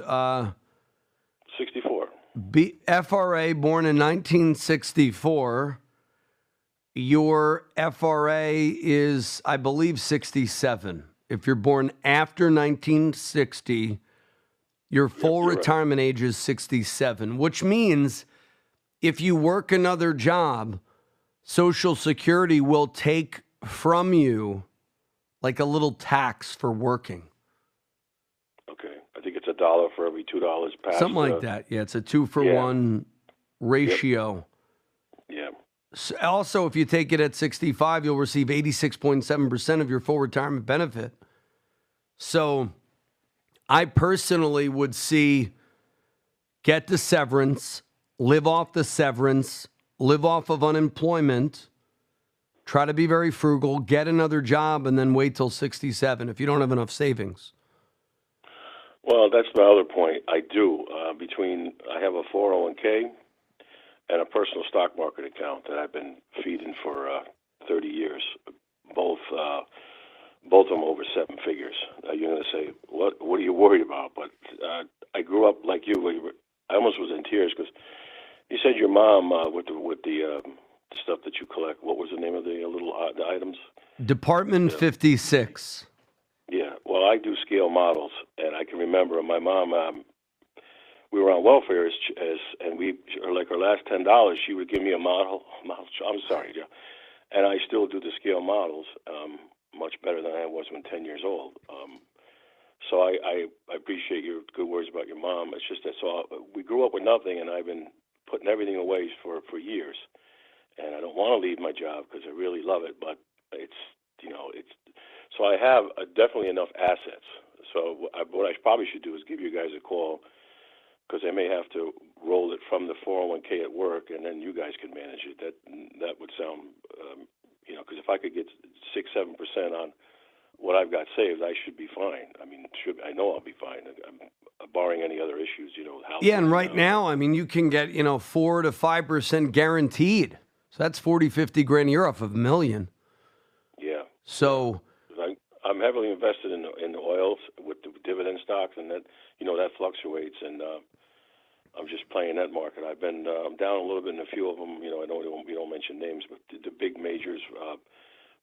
64. FRA born in 1964, your FRA is, I believe, 67. If you're born after 1960, your full retirement age is 67, which means if you work another job, Social Security will take from you like a little tax for working. Okay. I think it's $1 for every $2 passed. Something like that. Yeah, it's a 2-for-1 ratio. Yeah. So also, if you take it at 65, you'll receive 86.7% of your full retirement benefit. So I personally would see, get the severance, live off the severance, live off of unemployment, try to be very frugal, get another job, and then wait till 67 if you don't have enough savings. Well, that's my other point. I do. I have a 401k and a personal stock market account that I've been feeding for 30 years, both of them over 7 figures. You're going to say, what are you worried about? But I grew up like you. I almost was in tears because you said your mom with the stuff that you collect. What was the name of the little the items? Department 56. Yeah, well, I do scale models, and I can remember my mom. We were on welfare and we like our last $10, she would give me a model. I'm sorry, Joe, and I still do the scale models much better than I was when 10 years old. So I appreciate your good words about your mom. It's just that we grew up with nothing, and I've been putting everything away for years, and I don't want to leave my job because I really love it, but it's. So I have definitely enough assets. So what I probably should do is give you guys a call, because I may have to roll it from the 401k at work, and then you guys can manage it. That would sound, because if I could get 6-7% on what I've got saved, I should be fine. I mean, I know I'll be fine, barring any other issues. Yeah, and right now, I mean, you can get 4 to 5% guaranteed. So that's 40-50 grand a year off of $1 million. Yeah. So I'm heavily invested in the oils with the dividend stocks, and that that fluctuates, and I'm just playing that market. I've been down a little bit in a few of them. I know we don't mention names, but the big majors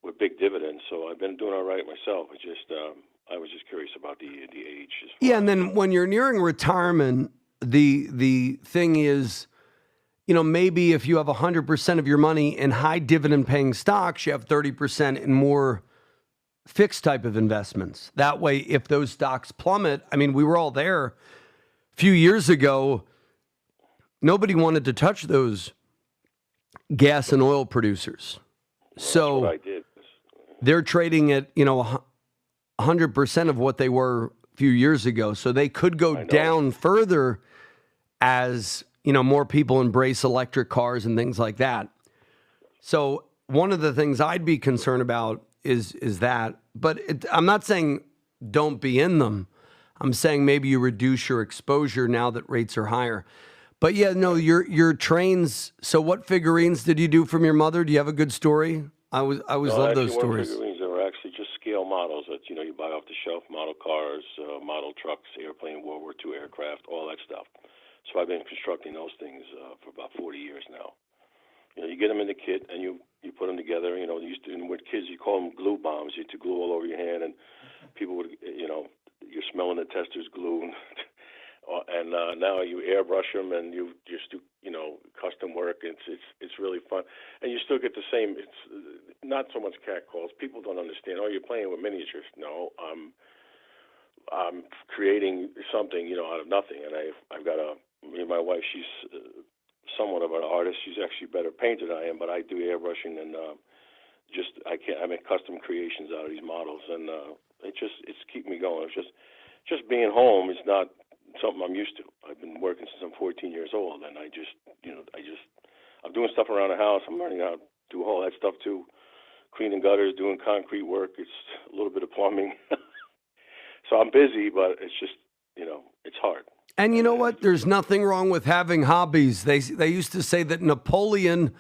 with big dividends. So I've been doing all right myself. I was just curious about the age. Yeah, and then when you're nearing retirement, the thing is, maybe if you have 100% of your money in high dividend paying stocks, you have 30% in more fixed type of investments. That way, if those stocks plummet, I mean, we were all there a few years ago. Nobody wanted to touch those gas and oil producers. So that's what I did. They're trading at, 100% of what they were a few years ago. So they could go down further as, more people embrace electric cars and things like that. So one of the things I'd be concerned about is that, but I'm not saying don't be in them. I'm saying maybe you reduce your exposure now that rates are higher. But yeah, no, your trains. So what figurines did you do from your mother? Do you have a good story? I always love those stories. Figurines that were actually just scale models that you buy off the shelf, model cars, model trucks, airplane, World War II aircraft, all that stuff. So I've been constructing those things for about 40 years now. You get them in the kit and you put them together. With kids, you call them glue bombs. You had to glue all over your hand, and people would, you're smelling the tester's glue, and now you airbrush them and you just do, custom work. It's really fun, and you still get the same. It's not so much catcalls. People don't understand. Oh, you're playing with miniatures. No, I'm creating something, out of nothing, and I've got my wife. She's somewhat of an artist. She's actually better painter than I am, but I do airbrushing and I make custom creations out of these models, and it's keeping me going. It's just being home is not something I'm used to. I've been working since I'm 14 years old, and I'm doing stuff around the house. I'm learning how to do all that stuff too, cleaning gutters, doing concrete work. It's a little bit of plumbing. So I'm busy, but it's just, it's hard. And you know what? There's nothing wrong with having hobbies. They used to say that Napoleon,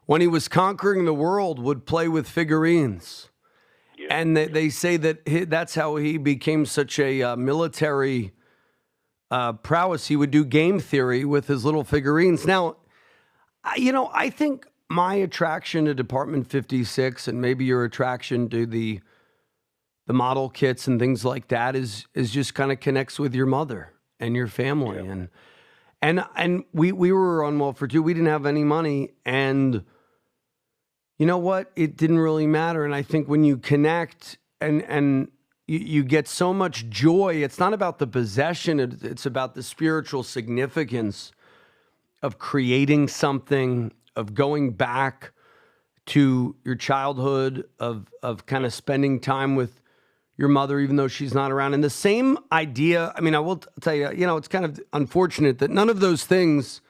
when he was conquering the world, would play with figurines. Yeah. And they say that that's how he became such a military prowess. He would do game theory with his little figurines. Now, I think my attraction to Department 56 and maybe your attraction to the model kits and things like that is just kind of connects with your mother and your family. Yeah. And we were on welfare too. We didn't have any money, and you know what? It didn't really matter. And I think when you connect and you get so much joy, it's not about the possession, it's about the spiritual significance of creating something, of going back to your childhood, of kind of spending time with your mother, even though she's not around. And the same idea, I mean, I will tell you, it's kind of unfortunate that none of those Department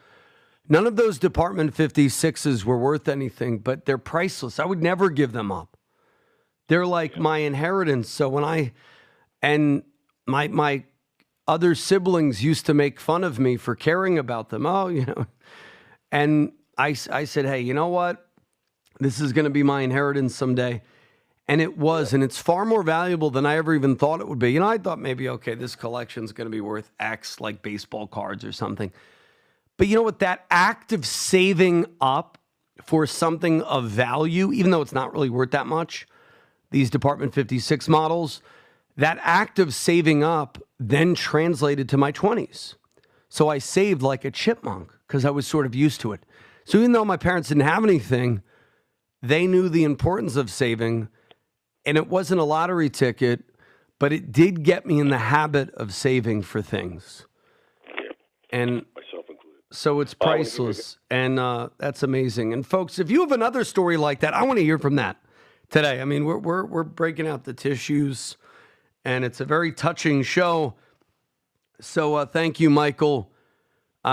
56s were worth anything, but they're priceless. I would never give them up. They're like my inheritance. So when my other siblings used to make fun of me for caring about them. And I said, hey, you know what? This is going to be my inheritance someday. And it was, and it's far more valuable than I ever even thought it would be. I thought maybe, okay, this collection's going to be worth X, like baseball cards or something. But you know what? That act of saving up for something of value, even though it's not really worth that much, these Department 56 models, that act of saving up then translated to my 20s. So I saved like a chipmunk because I was sort of used to it. So even though my parents didn't have anything, they knew the importance of saving. And it wasn't a lottery ticket, but it did get me in the habit of saving for things. And Myself included. so it's priceless. And that's amazing. And folks, if you have another story like that, I want to hear from that today. I mean, we're breaking out the tissues, and it's a very touching show. So thank you, Michael,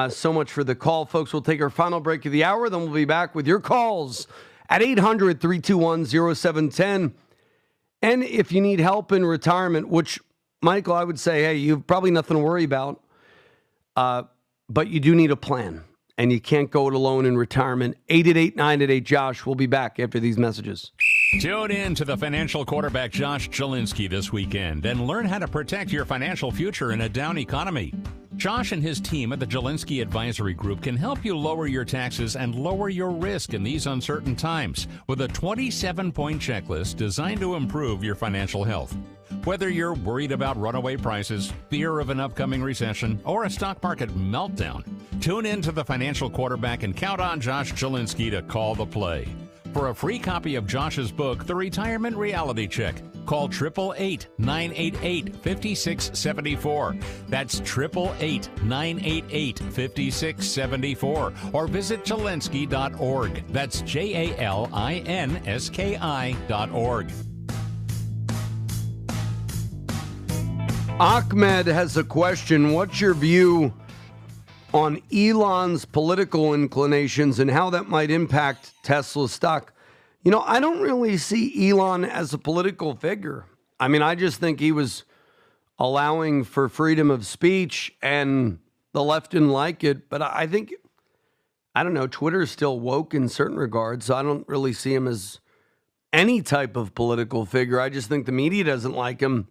so much for the call. Folks, we'll take our final break of the hour. Then we'll be back with your calls at 800-321-0710. And if you need help in retirement, which, Michael, I would say, hey, you've probably nothing to worry about, but you do need a plan. And you can't go it alone in retirement. 888-988-JOSH. We'll be back after these messages. Tune in to the financial quarterback Josh Chilinsky this weekend and learn how to protect your financial future in a down economy. Josh and his team at the Chilinsky Advisory Group can help you lower your taxes and lower your risk in these uncertain times with a 27-point checklist designed to improve your financial health. Whether you're worried about runaway prices, fear of an upcoming recession, or a stock market meltdown, tune in to the financial quarterback and count on Josh Chilinsky to call the play. For a free copy of Josh's book, The Retirement Reality Check, call 888-988-5674. That's 888-988-5674. Or visit Chilinsky.org. That's JALINSKI.org. Ahmed has a question. What's your view on Elon's political inclinations and how that might impact Tesla's stock? You know, I don't really see Elon as a political figure. I mean, I just think he was allowing for freedom of speech and the left didn't like it. But I think, I don't know, Twitter is still woke in certain regards. So I don't really see him as any type of political figure. I just think the media doesn't like him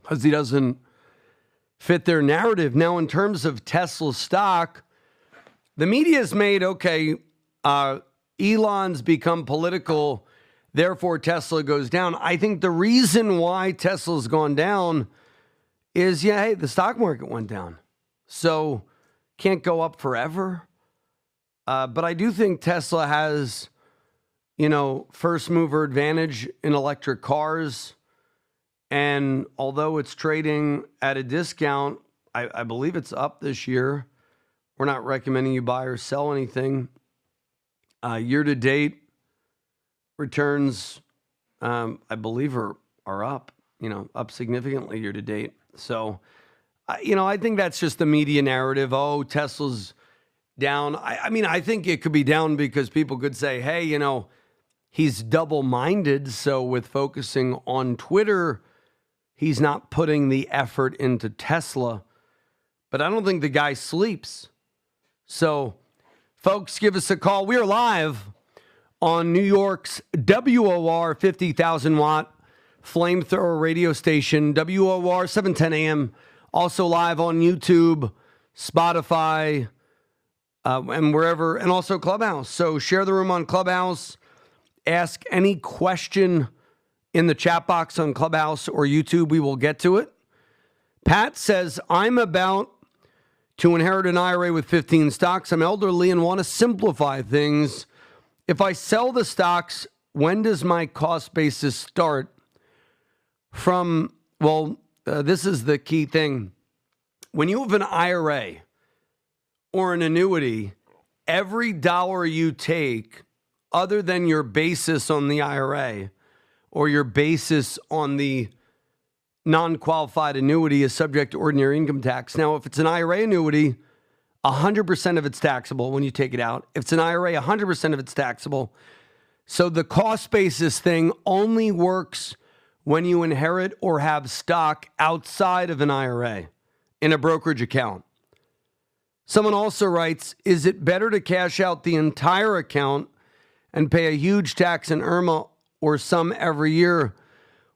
because he doesn't fit their narrative. Now, in terms of Tesla stock, the media has made, Elon's become political, therefore Tesla goes down. I think the reason why Tesla's gone down is, hey, the stock market went down. So can't go up forever. But I do think Tesla has, first mover advantage in electric cars. And although it's trading at a discount, I believe it's up this year. We're not recommending you buy or sell anything. Year-to-date returns, I believe, are up, up significantly year-to-date. So, I think that's just the media narrative. Oh, Tesla's down. I mean, I think it could be down because people could say, hey, he's double-minded. So with focusing on Twitter, he's not putting the effort into Tesla. But I don't think the guy sleeps. So, folks, give us a call. We are live on New York's WOR 50,000 watt flamethrower radio station, WOR 710 AM. Also live on YouTube, Spotify, and wherever, and also Clubhouse. So share the room on Clubhouse. Ask any question in the chat box on Clubhouse or YouTube. We will get to it. Pat says, I'm about to inherit an IRA with 15 stocks. I'm elderly and want to simplify things. If I sell the stocks, when does my cost basis start? This is the key thing. When you have an IRA or an annuity, every dollar you take, other than your basis on the IRA or your basis on the non-qualified annuity, is subject to ordinary income tax. Now, if it's an IRA annuity, 100% of it's taxable when you take it out. If it's an IRA, 100% of it's taxable. So the cost basis thing only works when you inherit or have stock outside of an IRA in a brokerage account. Someone also writes, is it better to cash out the entire account and pay a huge tax in IRMA or some every year,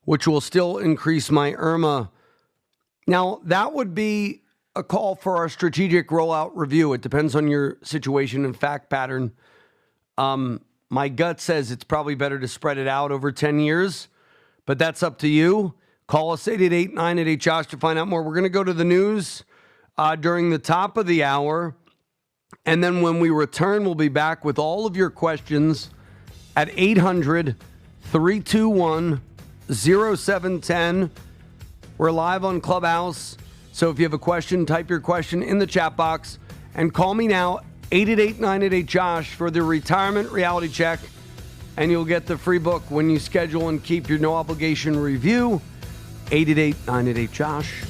which will still increase my IRMA? Now, that would be a call for our strategic rollout review. It depends on your situation and fact pattern. My gut says it's probably better to spread it out over 10 years but that's up to you. Call us 888-988-JOSH to find out more. We're going to go to the news during the top of the hour. And then when we return, we'll be back with all of your questions at 800-321-0710. We're live on Clubhouse. So if you have a question, type your question in the chat box. And call me now, 888-988-JOSH for the retirement reality check. And you'll get the free book when you schedule and keep your no obligation review. 888-988-JOSH.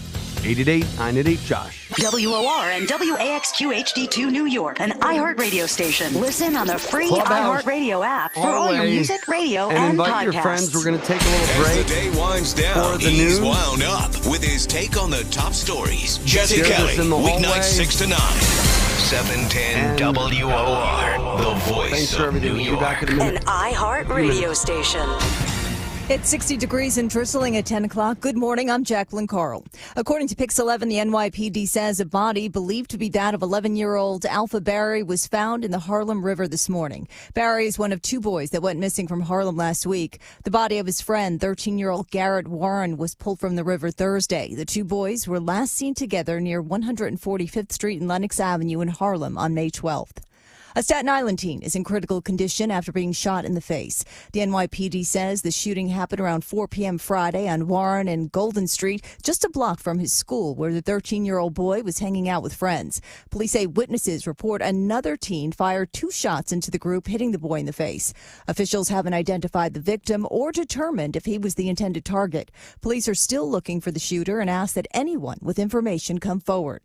888-988-JOSH. WOR and WAXQ HD2 New York, an iHeart radio station. Listen on the free Clubhouse iHeart radio app for all your music, radio, and invite podcasts. your friends. We're going to take a little break. As the day winds down, the he's news. wound up with his take on the top stories. Jesse Here's Kelly, us in the hallway. weeknights 6 to 9. 710 And- WOR, the voice Thanks for of everything. New We'll be York. back in a An minute. iHeart radio station. It's 60 degrees and drizzling at 10 o'clock. Good morning. I'm Jacqueline Carl. According to Pix 11, the NYPD says a body believed to be that of 11-year-old Alpha Barry was found in the Harlem River this morning. Barry is one of two boys that went missing from Harlem last week. The body of his friend, 13-year-old Garrett Warren, was pulled from the river Thursday. The two boys were last seen together near 145th Street and Lenox Avenue in Harlem on May 12th. A Staten Island teen is in critical condition after being shot in the face. The NYPD says the shooting happened around 4 p.m. Friday on Warren and Golden Street, just a block from his school, where the 13-year-old boy was hanging out with friends. Police say witnesses report another teen fired 2 shots into the group, hitting the boy in the face. Officials haven't identified the victim or determined if he was the intended target. Police are still looking for the shooter and ask that anyone with information come forward.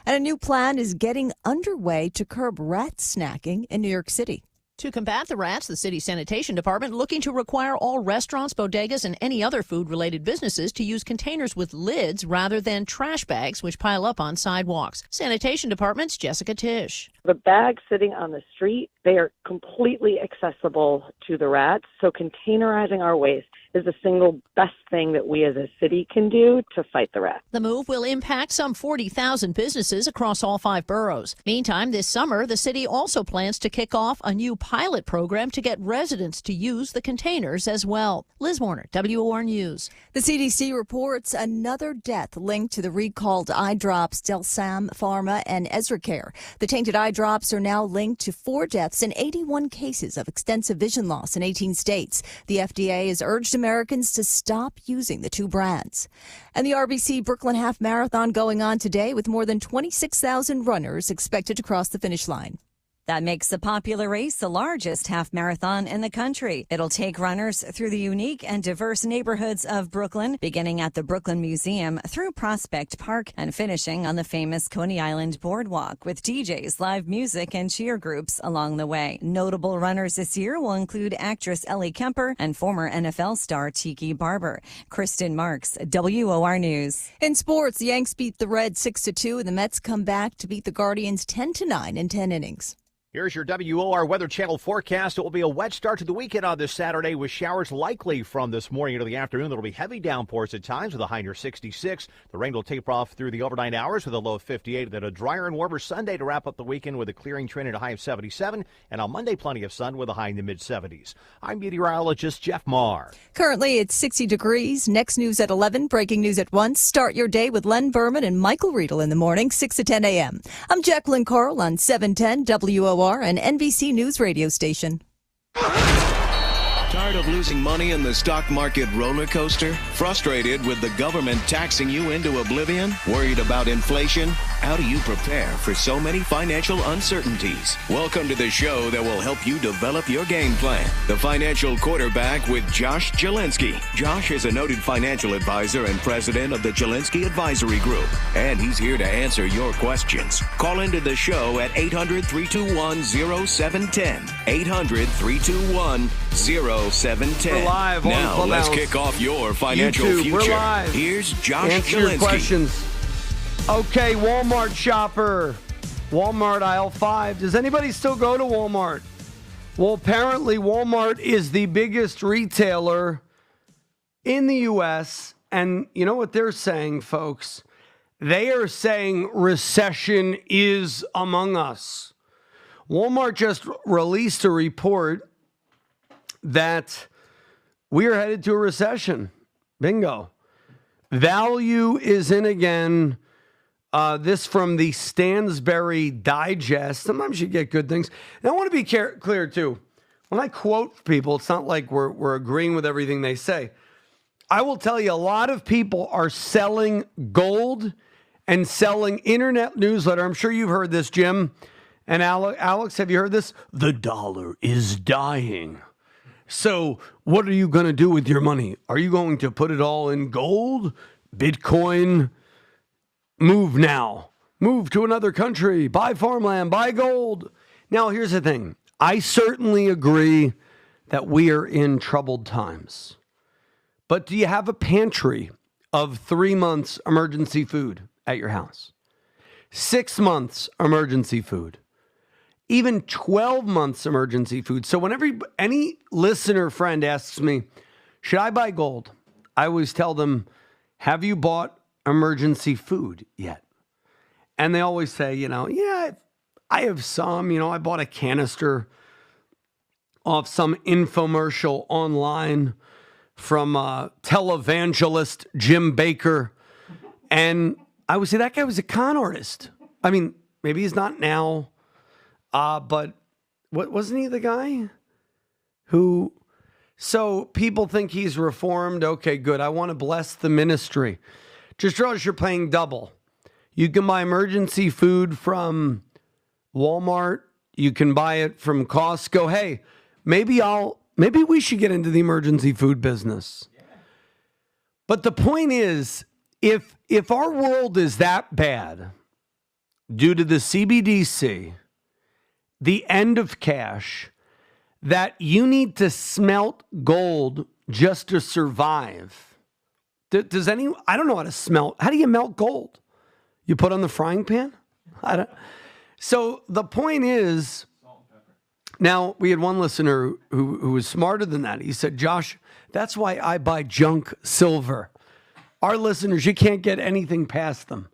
And a new plan is getting underway to curb rat snacking in New York City. To combat the rats, the city sanitation department looking to require all restaurants, bodegas, and any other food-related businesses to use containers with lids rather than trash bags, which pile up on sidewalks. Sanitation department's Jessica Tisch. The bags sitting on the street, they are completely accessible to the rats. So containerizing our waste is the single best thing that we as a city can do to fight the rats. The move will impact some 40,000 businesses across all 5 boroughs. Meantime, this summer, the city also plans to kick off a new pilot program to get residents to use the containers as well. Liz Warner, WOR News. The CDC reports another death linked to the recalled eye drops Delsam Pharma and EzraCare. The tainted eye drops are now linked to 4 deaths and 81 cases of extensive vision loss in 18 states. The FDA has urged Americans to stop using the 2 brands. And the RBC Brooklyn Half Marathon going on today with more than 26,000 runners expected to cross the finish line. That makes the popular race the largest half marathon in the country. It'll take runners through the unique and diverse neighborhoods of Brooklyn, beginning at the Brooklyn Museum through Prospect Park and finishing on the famous Coney Island Boardwalk with DJs, live music, and cheer groups along the way. Notable runners this year will include actress Ellie Kemper and former NFL star Tiki Barber. Kristen Marks, WOR News. In sports, the Yanks beat the Reds 6-2, and the Mets come back to beat the Guardians 10-9 in 10 innings. Here's your WOR Weather Channel forecast. It will be a wet start to the weekend on this Saturday with showers likely from this morning into the afternoon. There will be heavy downpours at times with a high near 66. The rain will taper off through the overnight hours with a low of 58. Then a drier and warmer Sunday to wrap up the weekend with a clearing trend at a high of 77. And on Monday, plenty of sun with a high in the mid-70s. I'm meteorologist Jeff Marr. Currently, it's 60 degrees. Next news at 11, breaking news at 1. Start your day with Len Berman and Michael Riedel in the morning, 6 to 10 a.m. I'm Jacqueline Carl on 710 WOR. An NBC News radio station. Tired of losing money in the stock market roller coaster? Frustrated with the government taxing you into oblivion? Worried about inflation? How do you prepare for so many financial uncertainties? Welcome to the show that will help you develop your game plan. The Financial Quarterback with Josh Jelinski. Josh is a noted financial advisor and president of the Jelinski Advisory Group, and he's here to answer your questions. Call into the show at 800-321-0710. 800-321-0710. We're live on now, Clubhouse. let's kick off your financial YouTube, future. we're live. Here's Josh Answer Jelinski. your questions. Okay, Walmart shopper. Walmart aisle 5. Does anybody still go to Walmart? Well, apparently Walmart is the biggest retailer in the U.S. And you know what they're saying, folks? They are saying recession is among us. Walmart just released a report that We are headed to a recession. Bingo. Value is in again. This from the Stansberry Digest. Sometimes you get good things. And I want to be clear, too. When I quote people, it's not like we're agreeing with everything they say. I will tell you, a lot of people are selling gold and selling internet newsletter. I'm sure you've heard this, Jim. And Alex, have you heard this? The dollar is dying. So what are you going to do with your money? Are you going to put it all in gold, Bitcoin? Move now. Move to another country. Buy farmland. Buy gold. Now, here's the thing. I certainly agree that we are in troubled times. But do you have a pantry of 3 months emergency food at your house? 6 months emergency food? Even 12 months emergency food. So whenever any listener friend asks me, should I buy gold? I always tell them, have you bought emergency food yet? And they always say, yeah, I have some. I bought a canister off some infomercial online from televangelist Jim Baker. And I would say that guy was a con artist. I mean, maybe he's not now. But wasn't he the guy who, so people think he's reformed. Okay, good. I want to bless the ministry. Just realize you're paying double. You can buy emergency food from Walmart. You can buy it from Costco. Hey, maybe we should get into the emergency food business. Yeah. But the point is, if our world is that bad due to the CBDC, the end of cash, that you need to smelt gold just to survive. I don't know how to smelt. How do you melt gold? You put on the frying pan? So the point is, now we had one listener who was smarter than that. He said, Josh, that's why I buy junk silver. Our listeners, you can't get anything past them.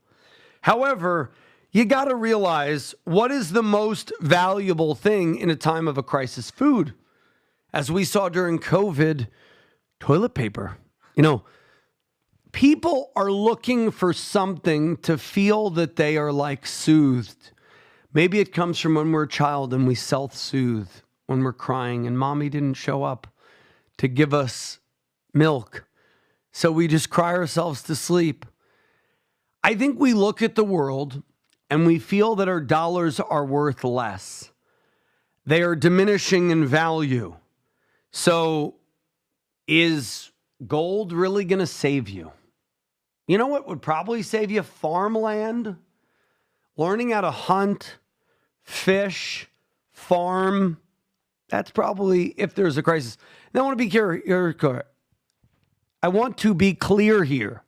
However, you got to realize what is the most valuable thing in a time of a crisis? Food. As we saw during COVID, toilet paper. People are looking for something to feel that they are like soothed. Maybe it comes from when we're a child and we self-soothe when we're crying and mommy didn't show up to give us milk. So we just cry ourselves to sleep. I think we look at the world and we feel that our dollars are worth less. They are diminishing in value. So is gold really going to save you? You know what would probably save you? Farmland, learning how to hunt, fish, farm. That's probably if there's a crisis. Now I want to be clear. I want to be clear here.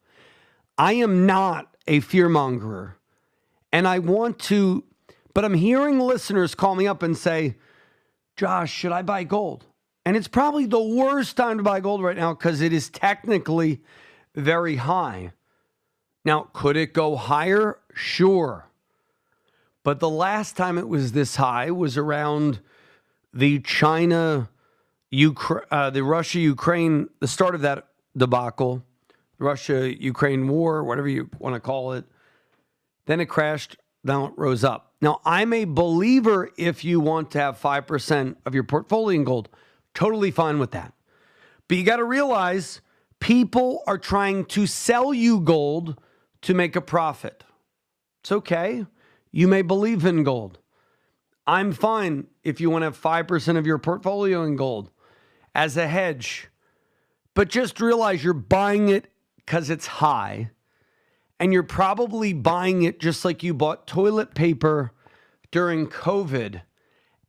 I am not a fearmongerer. And I want to, but I'm hearing listeners call me up and say, Josh, should I buy gold? And it's probably the worst time to buy gold right now because it is technically very high. Now, could it go higher? Sure. But the last time it was this high was around the Russia-Ukraine, the start of that debacle, Russia-Ukraine war, whatever you want to call it. Then it crashed, now it rose up. Now, I'm a believer if you want to have 5% of your portfolio in gold. Totally fine with that. But you got to realize people are trying to sell you gold to make a profit. It's okay. You may believe in gold. I'm fine if you want to have 5% of your portfolio in gold as a hedge. But just realize you're buying it because it's high. And you're probably buying it just like you bought toilet paper during COVID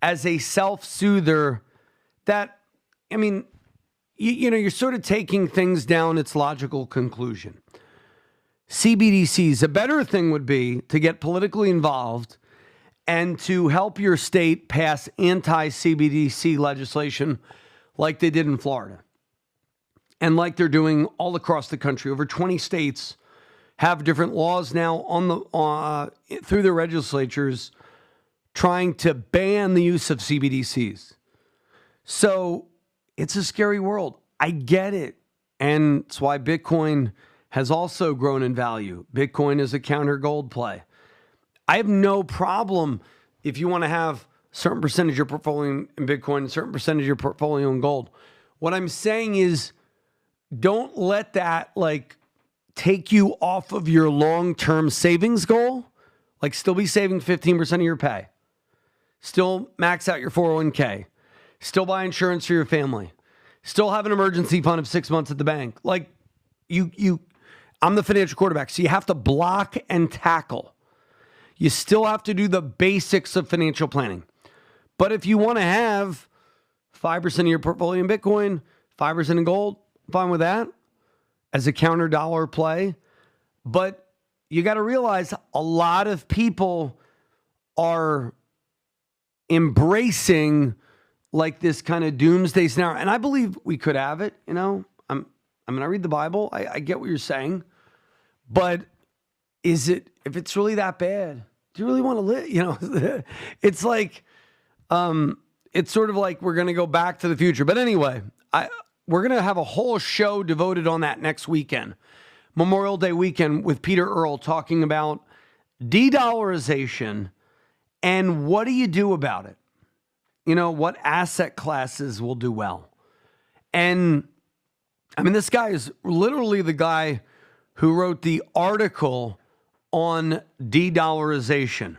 as a self-soother that, I mean, you're sort of taking things down its logical conclusion. CBDCs, a better thing would be to get politically involved and to help your state pass anti-CBDC legislation like they did in Florida. And like they're doing all across the country. Over 20 states have different laws now through their legislatures trying to ban the use of CBDCs. So it's a scary world. I get it. And it's why Bitcoin has also grown in value. Bitcoin is a counter gold play. I have no problem if you want to have a certain percentage of your portfolio in Bitcoin, a certain percentage of your portfolio in gold. What I'm saying is don't let that take you off of your long-term savings goal. Like still be saving 15% of your pay. Still max out your 401k. Still buy insurance for your family. Still have an emergency fund of 6 months at the bank. I'm the financial quarterback, so you have to block and tackle. You still have to do the basics of financial planning. But if you want to have 5% of your portfolio in Bitcoin, 5% in gold, I'm fine with that as a counter dollar play. But you got to realize a lot of people are embracing this kind of doomsday scenario. And I believe we could have it, I read the Bible. I get what you're saying. But if it's really that bad, do you really want to live? It's it's sort of like we're going to go back to the future. But anyway, we're going to have a whole show devoted on that next weekend. Memorial Day weekend with Peter Earle talking about de-dollarization and what do you do about it? What asset classes will do well? And this guy is literally the guy who wrote the article on de-dollarization.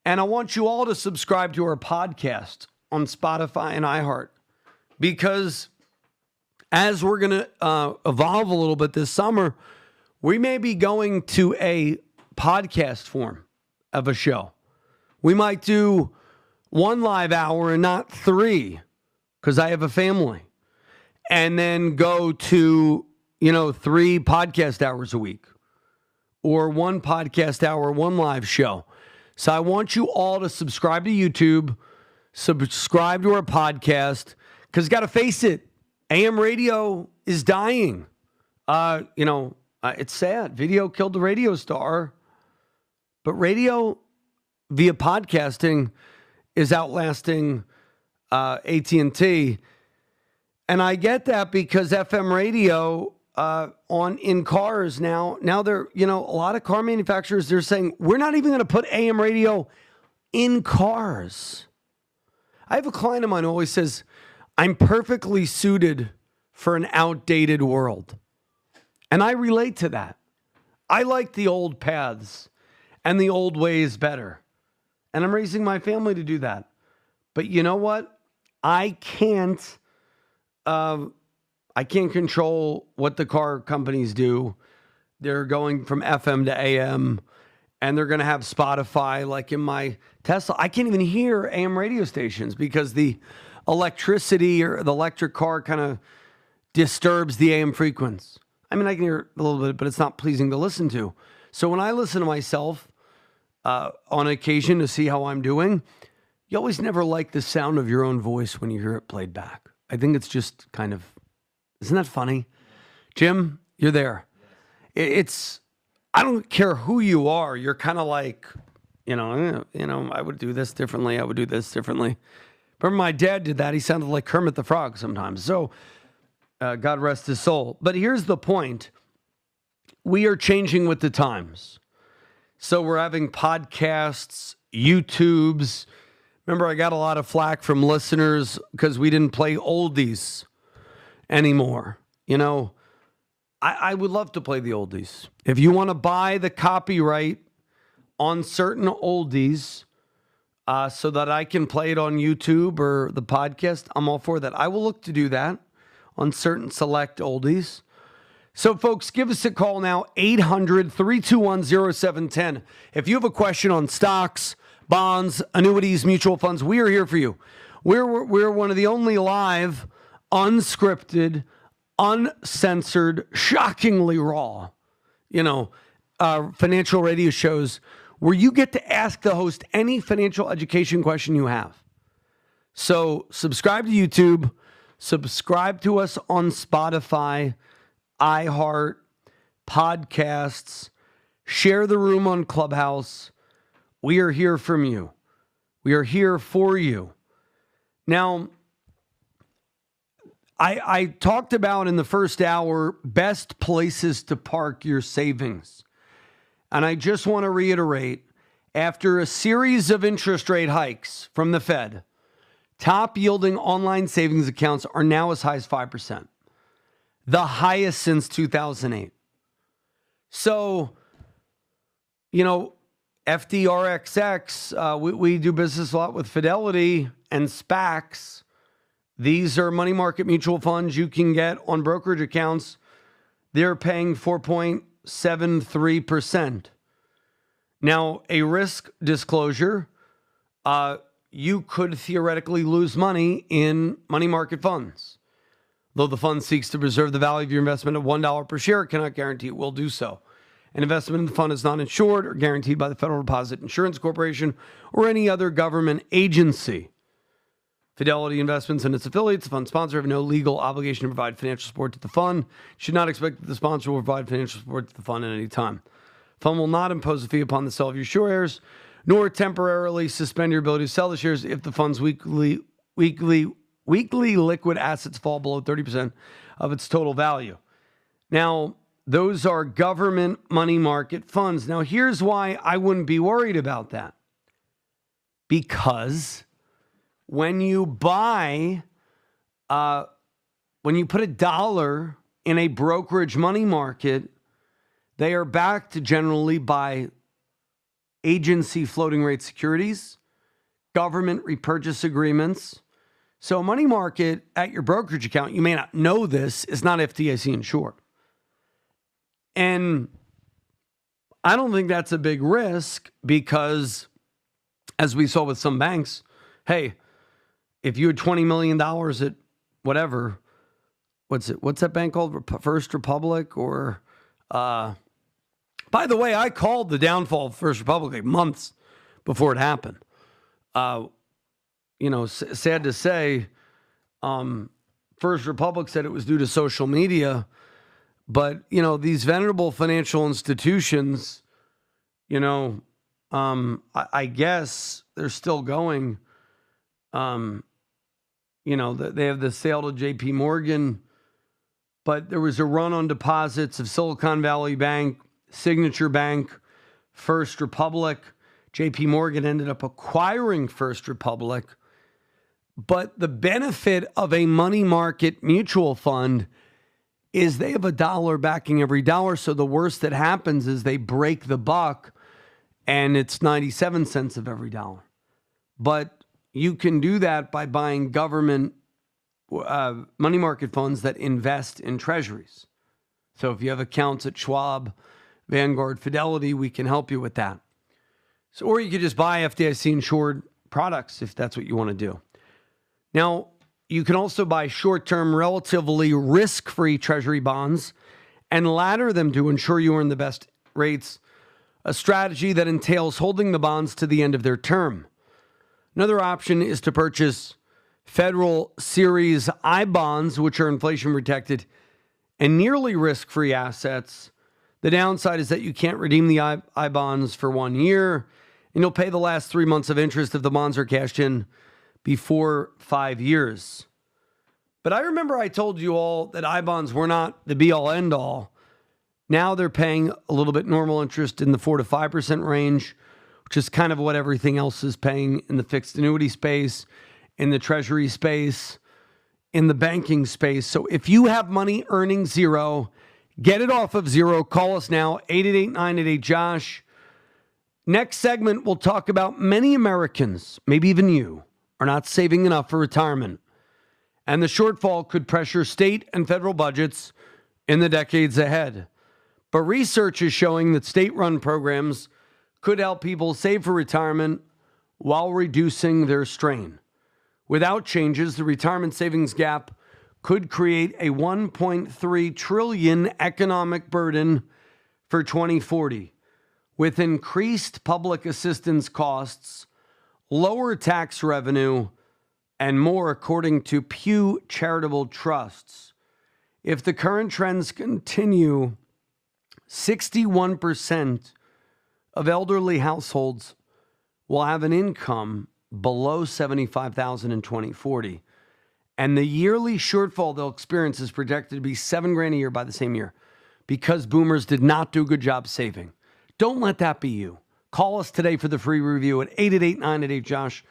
And I want you all to subscribe to our podcast on Spotify and iHeart because as we're going to evolve a little bit this summer, we may be going to a podcast form of a show. We might do 1 live hour and not 3 because I have a family. And then go to, 3 podcast hours a week or 1 podcast hour, 1 live show. So I want you all to subscribe to YouTube, subscribe to our podcast, because got to face it, AM radio is dying. It's sad. Video killed the radio star, but radio via podcasting is outlasting AT&T. And I get that because FM radio in cars now they're, a lot of car manufacturers, they're saying, we're not even going to put AM radio in cars. I have a client of mine who always says, I'm perfectly suited for an outdated world. And I relate to that. I like the old paths and the old ways better. And I'm raising my family to do that. But you know what? I can't control what the car companies do. They're going from FM to AM, and they're going to have Spotify like in my Tesla. I can't even hear AM radio stations because the electricity or the electric car kind of disturbs the AM frequency. I can hear a little bit, but it's not pleasing to listen to. So when I listen to myself on occasion to see how I'm doing, you always never like the sound of your own voice when you hear it played back. I think it's just kind of, isn't that funny? Jim, you're there. I don't care who you are. You're kind of like, I would do this differently. I would do this differently. Remember my dad did that. He sounded like Kermit the Frog sometimes. So God rest his soul. But here's the point. We are changing with the times. So we're having podcasts, YouTubes. Remember, I got a lot of flack from listeners because we didn't play oldies anymore. I would love to play the oldies. If you want to buy the copyright on certain oldies so that I can play it on YouTube or the podcast, I'm all for that. I will look to do that on certain select oldies. So, folks, give us a call now, 800-321-0710. If you have a question on stocks, bonds, annuities, mutual funds, we are here for you. We're one of the only live, unscripted, uncensored, shockingly raw, financial radio shows where you get to ask the host any financial education question you have. So subscribe to YouTube, subscribe to us on Spotify, iHeart, podcasts, share the room on Clubhouse. We are here from you. We are here for you. Now, I talked about in the first hour best places to park your savings. And I just want to reiterate, after a series of interest rate hikes from the Fed, top yielding online savings accounts are now as high as 5%, the highest since 2008. So, FDRXX, we do business a lot with Fidelity and SPACs. These are money market mutual funds you can get on brokerage accounts. They're paying 4.73%. Now, a risk disclosure, you could theoretically lose money in money market funds. Though the fund seeks to preserve the value of your investment at $1 per share, it cannot guarantee it will do so. An investment in the fund is not insured or guaranteed by the Federal Deposit Insurance Corporation or any other government agency. Fidelity Investments and its affiliates, the fund sponsor, have no legal obligation to provide financial support to the fund. You should not expect that the sponsor will provide financial support to the fund at any time. The fund will not impose a fee upon the sale of your shares, nor temporarily suspend your ability to sell the shares if the fund's weekly liquid assets fall below 30% of its total value. Now, those are government money market funds. Now, here's why I wouldn't be worried about that. Because when you buy, when you put $1 in a brokerage money market, they are backed generally by agency floating rate securities, government repurchase agreements. So a money market at your brokerage account, you may not know this, is not FDIC insured. And I don't think that's a big risk because, as we saw with some banks, hey, if you had $20 million at whatever, what's that bank called? First Republic or, by the way, I called the downfall of First Republic months before it happened. Sad to say, First Republic said it was due to social media, but, these venerable financial institutions, I guess they're still going. They have the sale to JP Morgan, but there was a run on deposits of Silicon Valley Bank, Signature Bank, First Republic. JP Morgan ended up acquiring First Republic. But the benefit of a money market mutual fund is they have $1 backing every dollar. So the worst that happens is they break the buck and it's 97 cents of every dollar. But you can do that by buying government money market funds that invest in treasuries. So if you have accounts at Schwab, Vanguard, Fidelity, we can help you with that. So, or you could just buy FDIC insured products if that's what you want to do. Now, you can also buy short-term, relatively risk-free treasury bonds and ladder them to ensure you earn the best rates, a strategy that entails holding the bonds to the end of their term. Another option is to purchase Federal Series I bonds, which are inflation protected and nearly risk-free assets. The downside is that you can't redeem the I bonds for 1 year, and you'll pay the last 3 months of interest if the bonds are cashed in before 5 years. But I remember I told you all that I bonds were not the be-all, end-all. Now they're paying a little bit normal interest in the 4 to 5% range, which is kind of what everything else is paying in the fixed annuity space, in the treasury space, in the banking space. So if you have money earning zero, get it off of zero. Call us now, 888-988-JOSH. Next segment, we'll talk about many Americans, maybe even you, are not saving enough for retirement. And the shortfall could pressure state and federal budgets in the decades ahead. But research is showing that state-run programs could help people save for retirement while reducing their strain. Without changes, the retirement savings gap could create a $1.3 trillion economic burden for 2040, with increased public assistance costs, lower tax revenue, and more, according to Pew Charitable Trusts. If the current trends continue, 61% of elderly households will have an income below $75,000 in 2040. And the yearly shortfall they'll experience is projected to be $7,000 a year by the same year because boomers did not do a good job saving. Don't let that be you. Call us today for the free review at 888-988-JOSH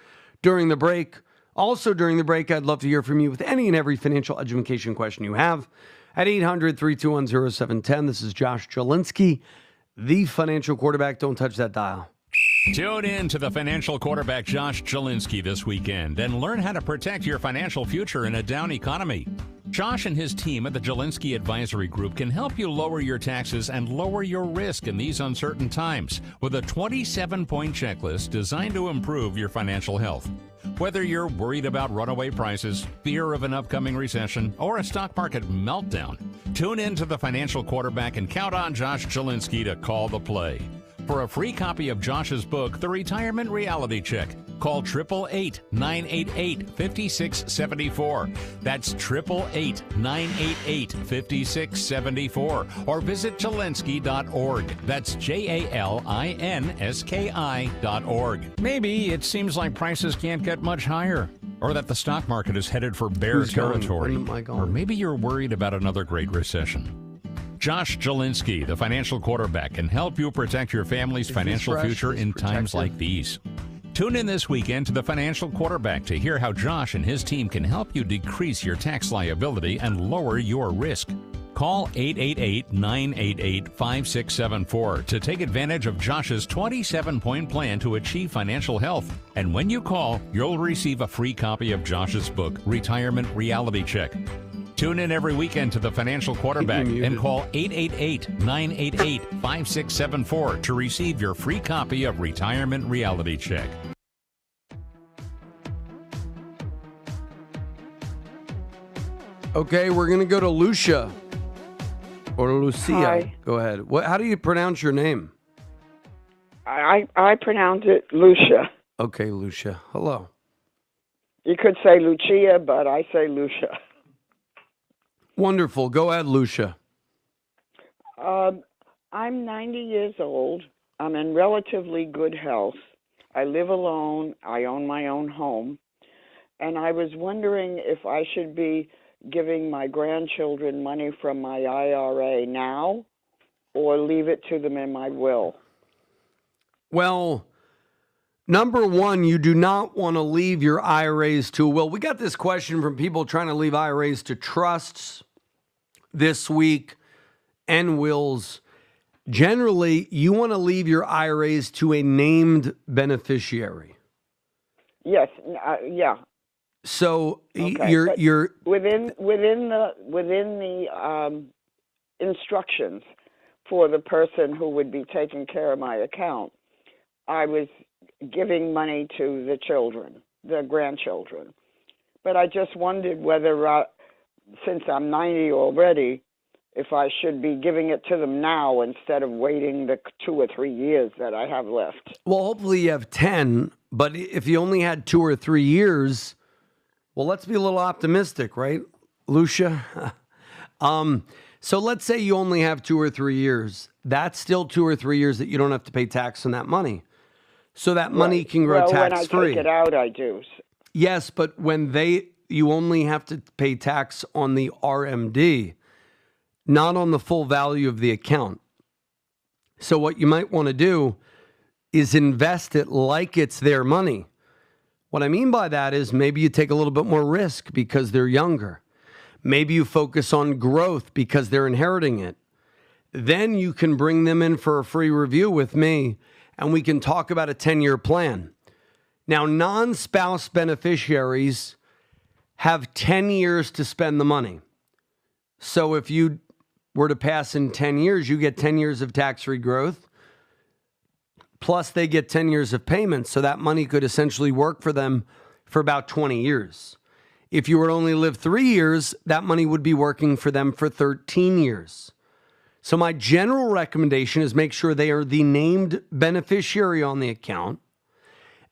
during the break. Also during the break, I'd love to hear from you with any and every financial education question you have at 800-321-0710. This is Josh Jelinsky, the financial quarterback. Don't touch that dial. Tune in to the financial quarterback Josh Jelinsky this weekend and learn how to protect your financial future in a down economy. Josh and his team at the Jelinsky Advisory Group can help you lower your taxes and lower your risk in these uncertain times with a 27-point checklist designed to improve your financial health. Whether you're worried about runaway prices, fear of an upcoming recession, or a stock market meltdown, tune in to the financial quarterback and count on Josh Jelinsky to call the play. For a free copy of Josh's book, The Retirement Reality Check, call 888-988-5674. That's 888-988-5674. Or visit Jelinsky.org. That's JALINSKI.org. Maybe it seems like prices can't get much higher, or that the stock market is headed for bear territory. Or maybe you're worried about another great recession. Josh Jelinsky, the financial quarterback, can help you protect your family's financial future in times like these. Tune in this weekend to the financial quarterback to hear how Josh and his team can help you decrease your tax liability and lower your risk. Call 888-988-5674 to take advantage of Josh's 27-point plan to achieve financial health. And when you call, you'll receive a free copy of Josh's book, Retirement Reality Check. Tune in every weekend to the financial quarterback and call 888-988-5674 to receive your free copy of Retirement Reality Check. Okay, we're going to go to Lucia. Or Lucia. Hi. Go ahead. How do you pronounce your name? I pronounce it Lucia. Okay, Lucia. Hello. You could say Lucia, but I say Lucia. Wonderful. Go ahead, Lucia. I'm 90 years old. I'm in relatively good health. I live alone. I own my own home. And I was wondering if I should be giving my grandchildren money from my IRA now or leave it to them in my will. Well, number one, you do not want to leave your IRAs to a will. We got this question from people trying to leave IRAs to trusts this week and wills. Generally, you want to leave your IRAs to a named beneficiary. Yes, yeah. So Okay, you're within the instructions for the person who would be taking care of my account, I was giving money to the children, the grandchildren. But I just wondered whether, since I'm 90 already, if I should be giving it to them now instead of waiting the 2 or 3 years that I have left. Well, hopefully you have 10, but if you only had 2 or 3 years, well, let's be a little optimistic, right, Lucia? So let's say you only have 2 or 3 years. That's still 2 or 3 years that you don't have to pay tax on that money. So that money can grow tax-free. When I take it out, I do. Yes, but when you only have to pay tax on the RMD, not on the full value of the account. So what you might want to do is invest it like it's their money. What I mean by that is maybe you take a little bit more risk because they're younger. Maybe you focus on growth because they're inheriting it. Then you can bring them in for a free review with me, and we can talk about a 10-year plan. Now, non-spouse beneficiaries have 10 years to spend the money. So if you were to pass in 10 years, you get 10 years of tax-free growth, plus they get 10 years of payments. So that money could essentially work for them for about 20 years. If you were to only live 3 years, that money would be working for them for 13 years. So my general recommendation is make sure they are the named beneficiary on the account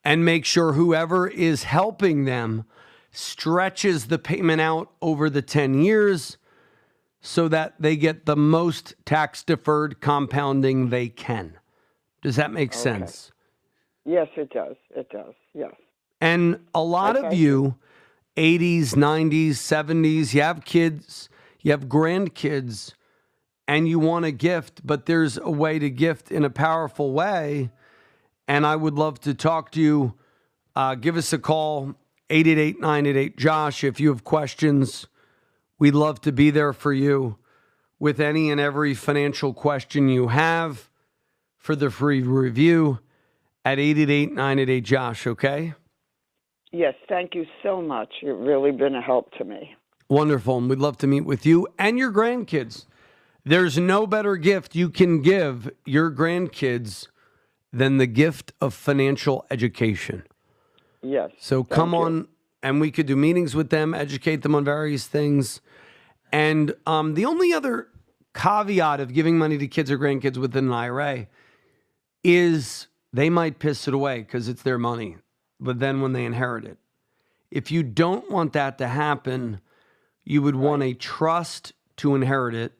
and make sure whoever is helping them stretches the payment out over the 10 years so that they get the most tax-deferred compounding they can. Does that make sense? Yes, it does. It does, yes. And a lot of you, 80s, 90s, 70s. You have kids, you have grandkids, and you want to gift, but there's a way to gift in a powerful way. And I would love to talk to you. Give us a call, 888-988-JOSH. If you have questions, we'd love to be there for you with any and every financial question you have for the free review at 888-988-JOSH, okay? Yes, thank you so much. You've really been a help to me. Wonderful, and we'd love to meet with you and your grandkids. There's no better gift you can give your grandkids than the gift of financial education. Yes. So come on, and we could do meetings with them, educate them on various things. And the only other caveat of giving money to kids or grandkids within an IRA is they might piss it away because it's their money, but then when they inherit it. If you don't want that to happen, you would want a trust to inherit it.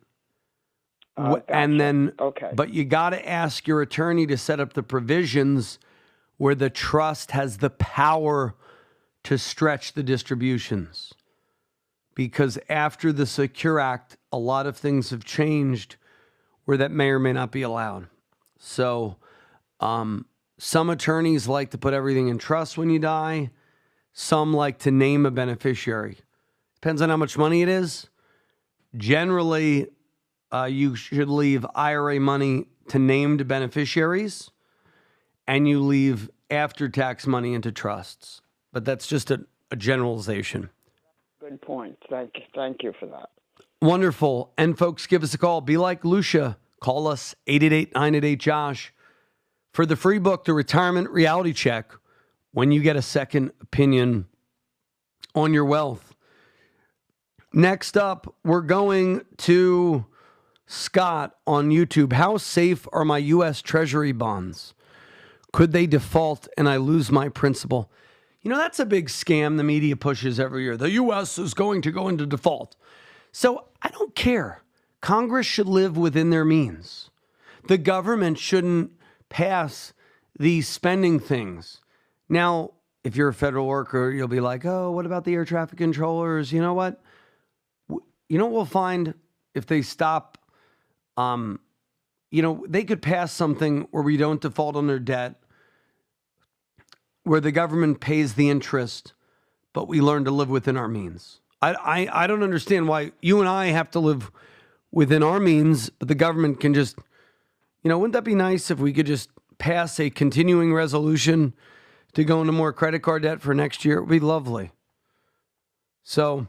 And then, but you got to ask your attorney to set up the provisions where the trust has the power to stretch the distributions. Because after the Secure Act, a lot of things have changed where that may or may not be allowed. So some attorneys like to put everything in trust when you die. Some like to name a beneficiary. Depends on how much money it is. Generally, you should leave IRA money to named beneficiaries, and you leave after-tax money into trusts. But that's just a generalization. Good point. Thank you for that. Wonderful. And folks, give us a call. Be like Lucia. Call us, 888-988-JOSH, for the free book, The Retirement Reality Check, when you get a second opinion on your wealth. Next up, we're going to Scott on YouTube. How safe are my U.S. Treasury bonds? Could they default and I lose my principal? You know, that's a big scam the media pushes every year. The U.S. is going to go into default. So I don't care. Congress should live within their means. The government shouldn't pass these spending things. Now, if you're a federal worker, you'll be like, oh, what about the air traffic controllers? You know what? You know what we'll find if they stop? They could pass something where we don't default on their debt, where the government pays the interest, but we learn to live within our means. I don't understand why you and I have to live within our means, but the government can just, wouldn't that be nice if we could just pass a continuing resolution to go into more credit card debt for next year? It would be lovely. So,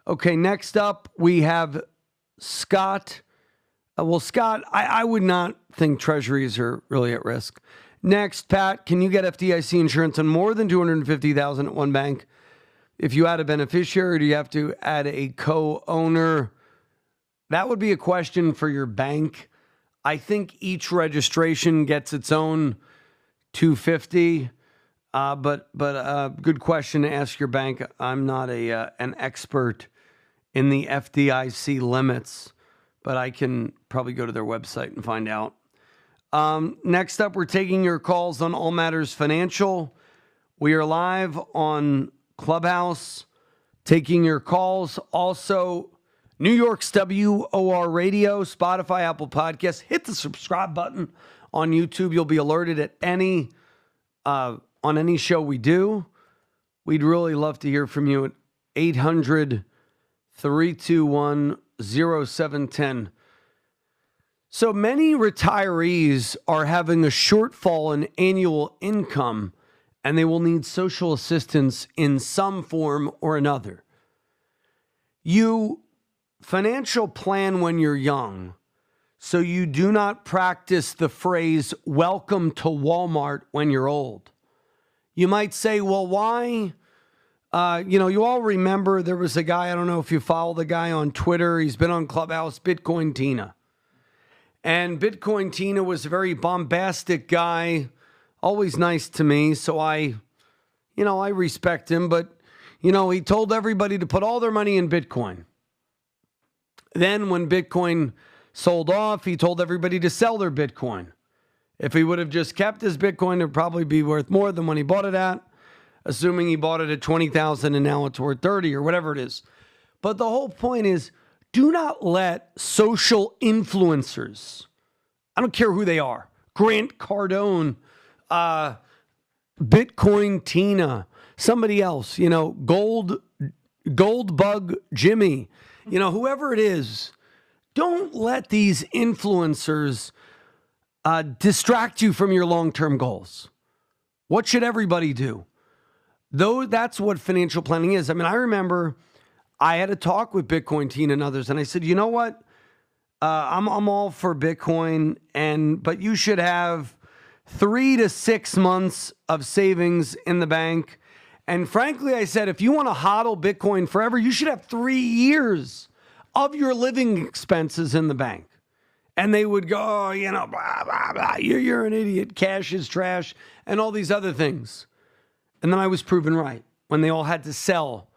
okay, next up we have Scott. Scott, I would not think treasuries are really at risk. Next, Pat, can you get FDIC insurance on more than $250,000 at one bank? If you add a beneficiary, do you have to add a co-owner? That would be a question for your bank. I think each registration gets its own $250. But good question to ask your bank. I'm not an expert in the FDIC limits, but I can probably go to their website and find out. Next up, we're taking your calls on All Matters Financial. We are live on Clubhouse, taking your calls. Also, New York's WOR Radio, Spotify, Apple Podcasts. Hit the subscribe button on YouTube. You'll be alerted at on any show we do. We'd really love to hear from you at 800-321-0710. So many retirees are having a shortfall in annual income, and they will need social assistance in some form or another. You financial plan when you're young, so you do not practice the phrase, welcome to Walmart, when you're old. You might say, well, why? You all remember there was a guy, I don't know if you follow the guy on Twitter, he's been on Clubhouse, Bitcoin Tina. And Bitcoin Tina was a very bombastic guy, always nice to me, so I respect him, but, he told everybody to put all their money in Bitcoin. Then when Bitcoin sold off, he told everybody to sell their Bitcoin. If he would have just kept his Bitcoin, it would probably be worth more than when he bought it at. assuming he bought it at 20,000 and now it's worth 30 or whatever it is. But the whole point is, do not let social influencers, I don't care who they are, Grant Cardone, Bitcoin Tina, somebody else, Gold Bug Jimmy, whoever it is, don't let these influencers distract you from your long-term goals. What should everybody do? Though that's what financial planning is. I mean, I remember I had a talk with Bitcoin Tina and others, and I said, you know what? I'm all for Bitcoin, but you should have 3 to 6 months of savings in the bank. And frankly, I said, if you want to hodl Bitcoin forever, you should have 3 years of your living expenses in the bank. And they would go, blah, blah, blah. You're an idiot. Cash is trash and all these other things. And then I was proven right when they all had to sell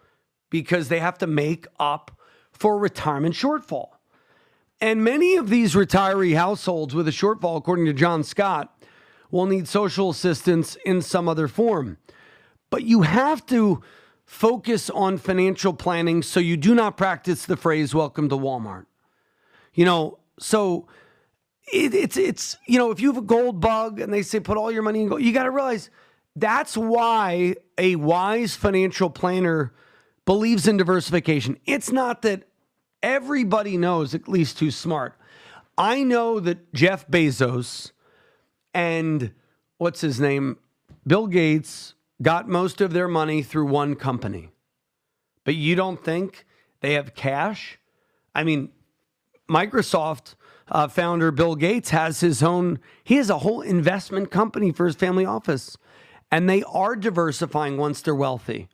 because they have to make up for retirement shortfall. And many of these retiree households with a shortfall, according to John Scott, will need social assistance in some other form. But you have to focus on financial planning so you do not practice the phrase, welcome to Walmart. So it's if you have a gold bug and they say put all your money in gold, you got to realize that's why a wise financial planner believes in diversification. It's not that everybody knows, at least who's smart. I know that Jeff Bezos and what's his name, Bill Gates, got most of their money through one company. But you don't think they have cash? I mean, Microsoft founder Bill Gates has he has a whole investment company for his family office. And they are diversifying once they're wealthy.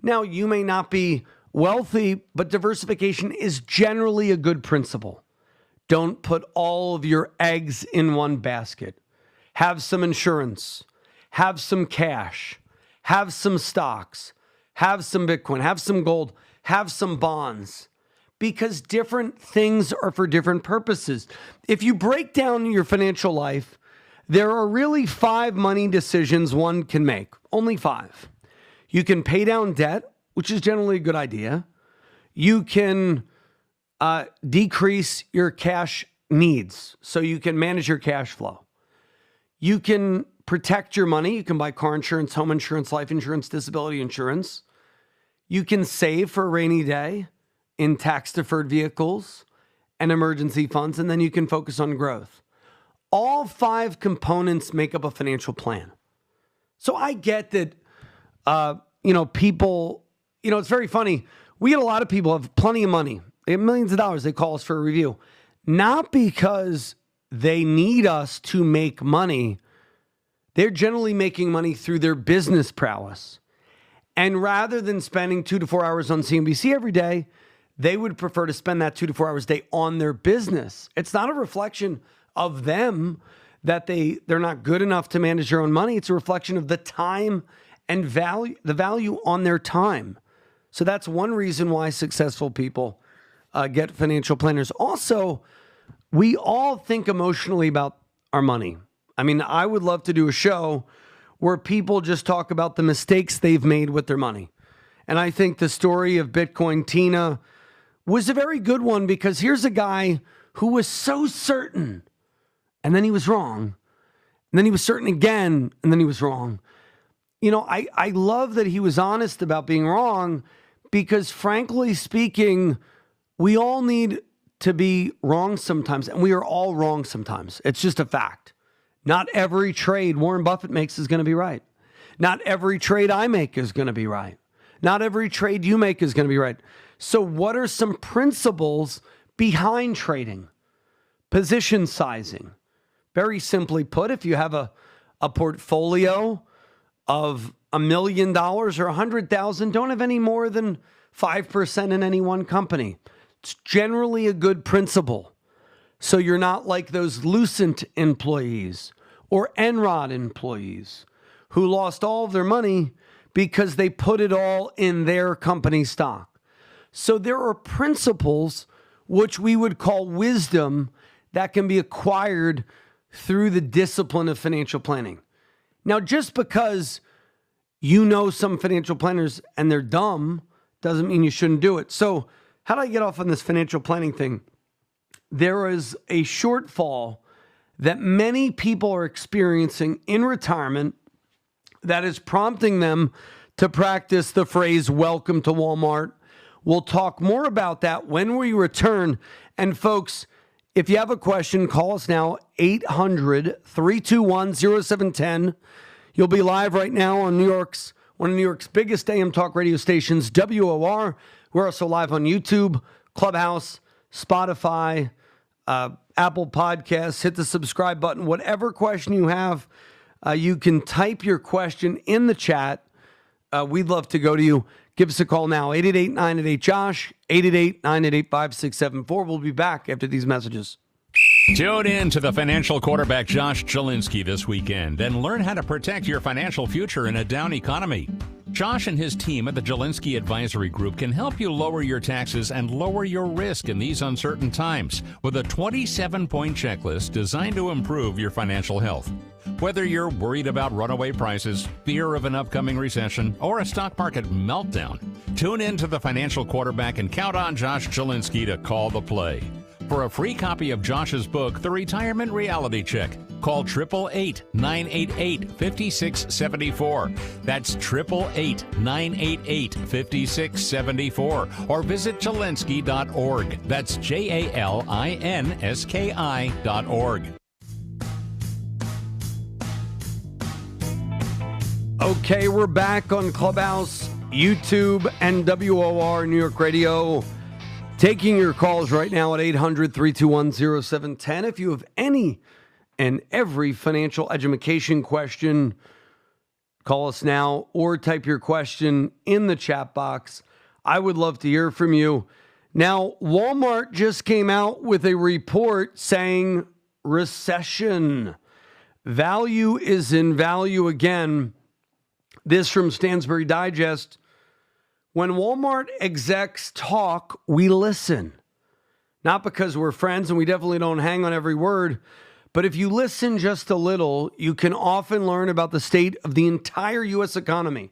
Now, you may not be wealthy, but diversification is generally a good principle. Don't put all of your eggs in one basket. Have some insurance. Have some cash. Have some stocks. Have some Bitcoin. Have some gold. Have some bonds. Because different things are for different purposes. If you break down your financial life, there are really 5 money decisions one can make. Only 5. You can pay down debt, which is generally a good idea. You can decrease your cash needs, so you can manage your cash flow. You can protect your money. You can buy car insurance, home insurance, life insurance, disability insurance. You can save for a rainy day in tax-deferred vehicles and emergency funds, and then you can focus on growth. All 5 components make up a financial plan. So I get that, people, it's very funny. We get a lot of people have plenty of money. They have millions of dollars. They call us for a review. Not because they need us to make money. They're generally making money through their business prowess. And rather than spending 2 to 4 hours on CNBC every day, they would prefer to spend that 2 to 4 hours a day on their business. It's not a reflection of them that they're not good enough to manage their own money. It's a reflection of the time and the value on their time. So that's one reason why successful people get financial planners. Also, we all think emotionally about our money. I mean, I would love to do a show where people just talk about the mistakes they've made with their money. And I think the story of Bitcoin Tina was a very good one, because here's a guy who was so certain, and then he was wrong. And then he was certain again, and then he was wrong. I love that he was honest about being wrong, because frankly speaking, we all need to be wrong sometimes, and we are all wrong sometimes. It's just a fact. Not every trade Warren Buffett makes is going to be right. Not every trade I make is going to be right. Not every trade you make is going to be right. So what are some principles behind trading? Position sizing. Very simply put, if you have a portfolio of $1 million or 100,000, don't have any more than 5% in any one company. It's generally a good principle. So you're not like those Lucent employees or Enron employees who lost all of their money because they put it all in their company stock. So there are principles which we would call wisdom that can be acquired through the discipline of financial planning. Now, just because you know some financial planners and they're dumb doesn't mean you shouldn't do it. So how do I get off on this financial planning thing? There is a shortfall that many people are experiencing in retirement that is prompting them to practice the phrase, welcome to Walmart. We'll talk more about that when we return. And folks, if you have a question, call us now, 800-321-0710. You'll be live right now on one of New York's biggest AM talk radio stations, WOR. We're also live on YouTube, Clubhouse, Spotify, Apple Podcasts. Hit the subscribe button. Whatever question you have, you can type your question in the chat. We'd love to go to you. Give us a call now, 888-988-JOSH, 888-988-5674. We'll be back after these messages. Tune in to the financial quarterback Josh Chilinsky this weekend and learn how to protect your financial future in a down economy. Josh and his team at the Jelinsky Advisory Group can help you lower your taxes and lower your risk in these uncertain times with a 27-point checklist designed to improve your financial health. Whether you're worried about runaway prices, fear of an upcoming recession, or a stock market meltdown, tune in to the financial quarterback and count on Josh Chilinsky to call the play. For a free copy of Josh's book, The Retirement Reality Check, call 888-988-5674. That's 888-988-5674. Or visit Jelinsky.org. That's JALINSKI.org. Okay, we're back on Clubhouse, YouTube, and WOR New York Radio. Taking your calls right now at 800-321-0710. If you have any and every financial education question, call us now or type your question in the chat box. I would love to hear from you. Now, Walmart just came out with a report saying recession. Value is in value again. This from Stansberry Digest. When Walmart execs talk, we listen. Not because we're friends and we definitely don't hang on every word, but if you listen just a little, you can often learn about the state of the entire U.S. economy.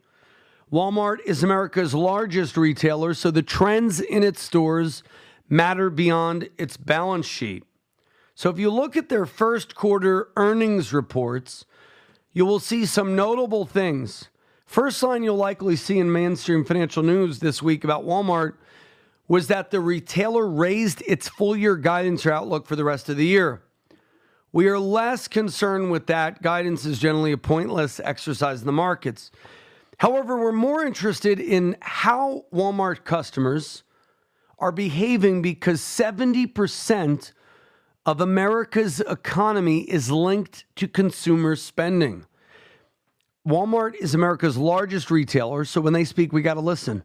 Walmart is America's largest retailer, so the trends in its stores matter beyond its balance sheet. So if you look at their first quarter earnings reports, you will see some notable things. First line you'll likely see in mainstream financial news this week about Walmart was that the retailer raised its full-year guidance or outlook for the rest of the year. We are less concerned with that. Guidance is generally a pointless exercise in the markets. However, we're more interested in how Walmart customers are behaving because 70% of America's economy is linked to consumer spending. Walmart is America's largest retailer, so when they speak, we got to listen.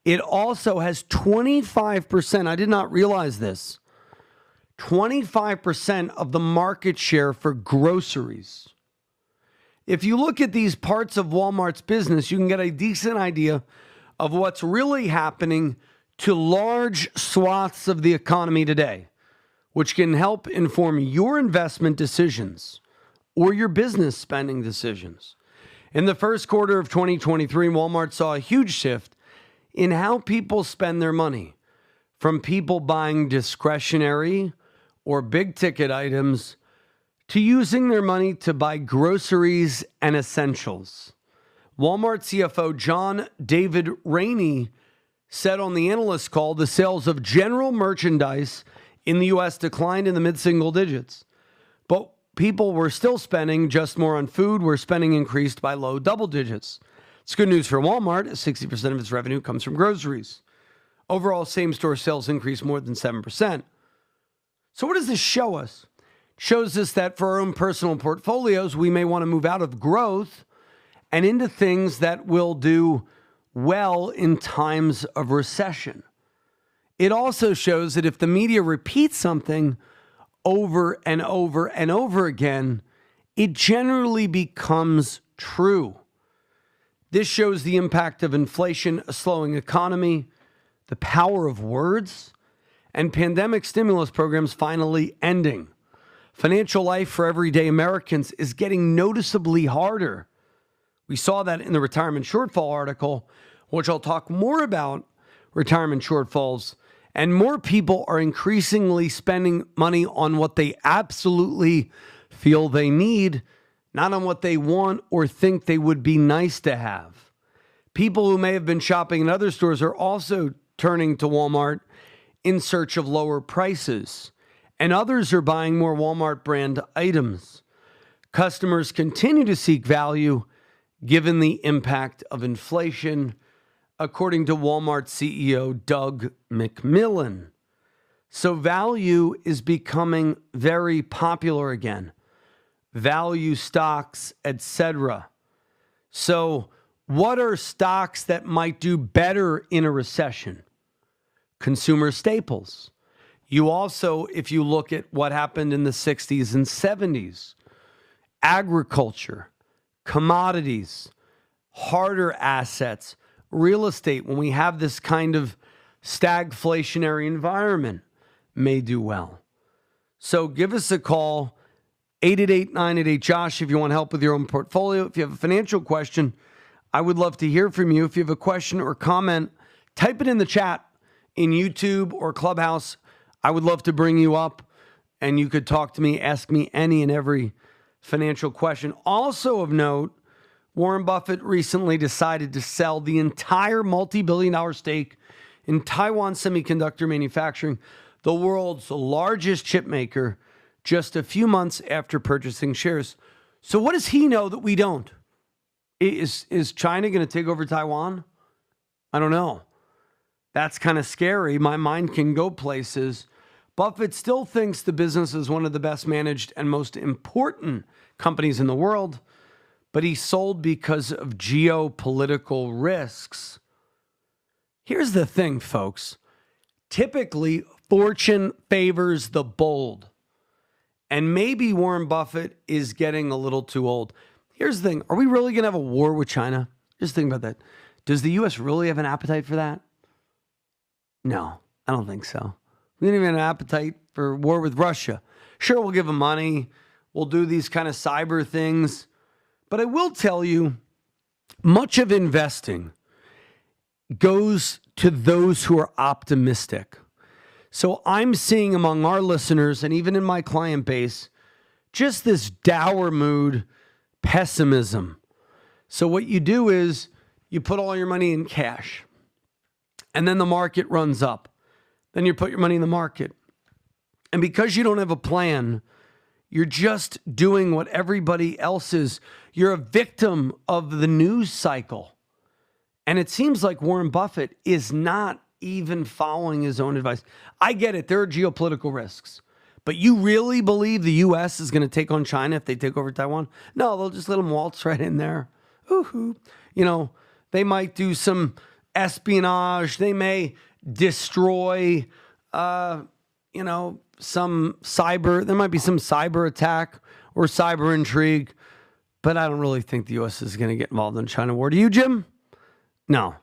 It also has 25%, I did not realize this, 25% of the market share for groceries. If you look at these parts of Walmart's business, you can get a decent idea of what's really happening to large swaths of the economy today, which can help inform your investment decisions or your business spending decisions. In the first quarter of 2023, Walmart saw a huge shift in how people spend their money, from people buying discretionary or big-ticket items to using their money to buy groceries and essentials. Walmart CFO John David Rainey said on the analyst call the sales of general merchandise in the U.S. declined in the mid-single digits, but people were still spending just more on food, where spending increased by low double digits. It's good news for Walmart, as 60% of its revenue comes from groceries. Overall, same-store sales increased more than 7%. So what does this show us? It shows us that for our own personal portfolios, we may want to move out of growth and into things that will do well in times of recession. It also shows that if the media repeats something over and over and over again, it generally becomes true. This shows the impact of inflation, a slowing economy, the power of words, and pandemic stimulus programs finally ending. Financial life for everyday Americans is getting noticeably harder. We saw that in the retirement shortfall article, which I'll talk more about retirement shortfalls. And more people are increasingly spending money on what they absolutely feel they need, not on what they want or think they would be nice to have. People who may have been shopping in other stores are also turning to Walmart in search of lower prices, and others are buying more Walmart brand items. Customers continue to seek value given the impact of inflation, according to Walmart CEO Doug McMillon. So value is becoming very popular again. Value stocks, etc. So what are stocks that might do better in a recession? Consumer staples. You also, if you look at what happened in the 60s and 70s, agriculture, commodities, harder assets, real estate, when we have this kind of stagflationary environment, may do well. So give us a call, 888-988-JOSH, if you want help with your own portfolio. If you have a financial question, I would love to hear from you. If you have a question or comment, type it in the chat in YouTube or Clubhouse. I would love to bring you up and you could talk to me, ask me any and every financial question. Also of note, Warren Buffett recently decided to sell the entire multi-billion-dollar stake in Taiwan Semiconductor Manufacturing, the world's largest chip maker, just a few months after purchasing shares. So what does he know that we don't? Is China going to take over Taiwan? I don't know. That's kind of scary. My mind can go places. Buffett still thinks the business is one of the best managed and most important companies in the world, but he sold because of geopolitical risks. Here's the thing, folks. Typically, fortune favors the bold. And maybe Warren Buffett is getting a little too old. Here's the thing. Are we really going to have a war with China? Just think about that. Does the U.S. really have an appetite for that? No, I don't think so. We don't even have an appetite for war with Russia. Sure, we'll give them money. We'll do these kind of cyber things. But I will tell you, much of investing goes to those who are optimistic. So I'm seeing among our listeners and even in my client base, just this dour mood, pessimism. So what you do is you put all your money in cash and then the market runs up. Then you put your money in the market. And because you don't have a plan, you're just doing what everybody else is. You're a victim of the news cycle. And it seems like Warren Buffett is not even following his own advice. I get it. There are geopolitical risks. But you really believe the U.S. is going to take on China if they take over Taiwan? No, they'll just let them waltz right in there. Ooh-hoo. You know, they might do some espionage. They may destroy, some cyber. There might be some cyber attack or cyber intrigue. But I don't really think the U.S. is going to get involved in the China war. Do you, Jim? No.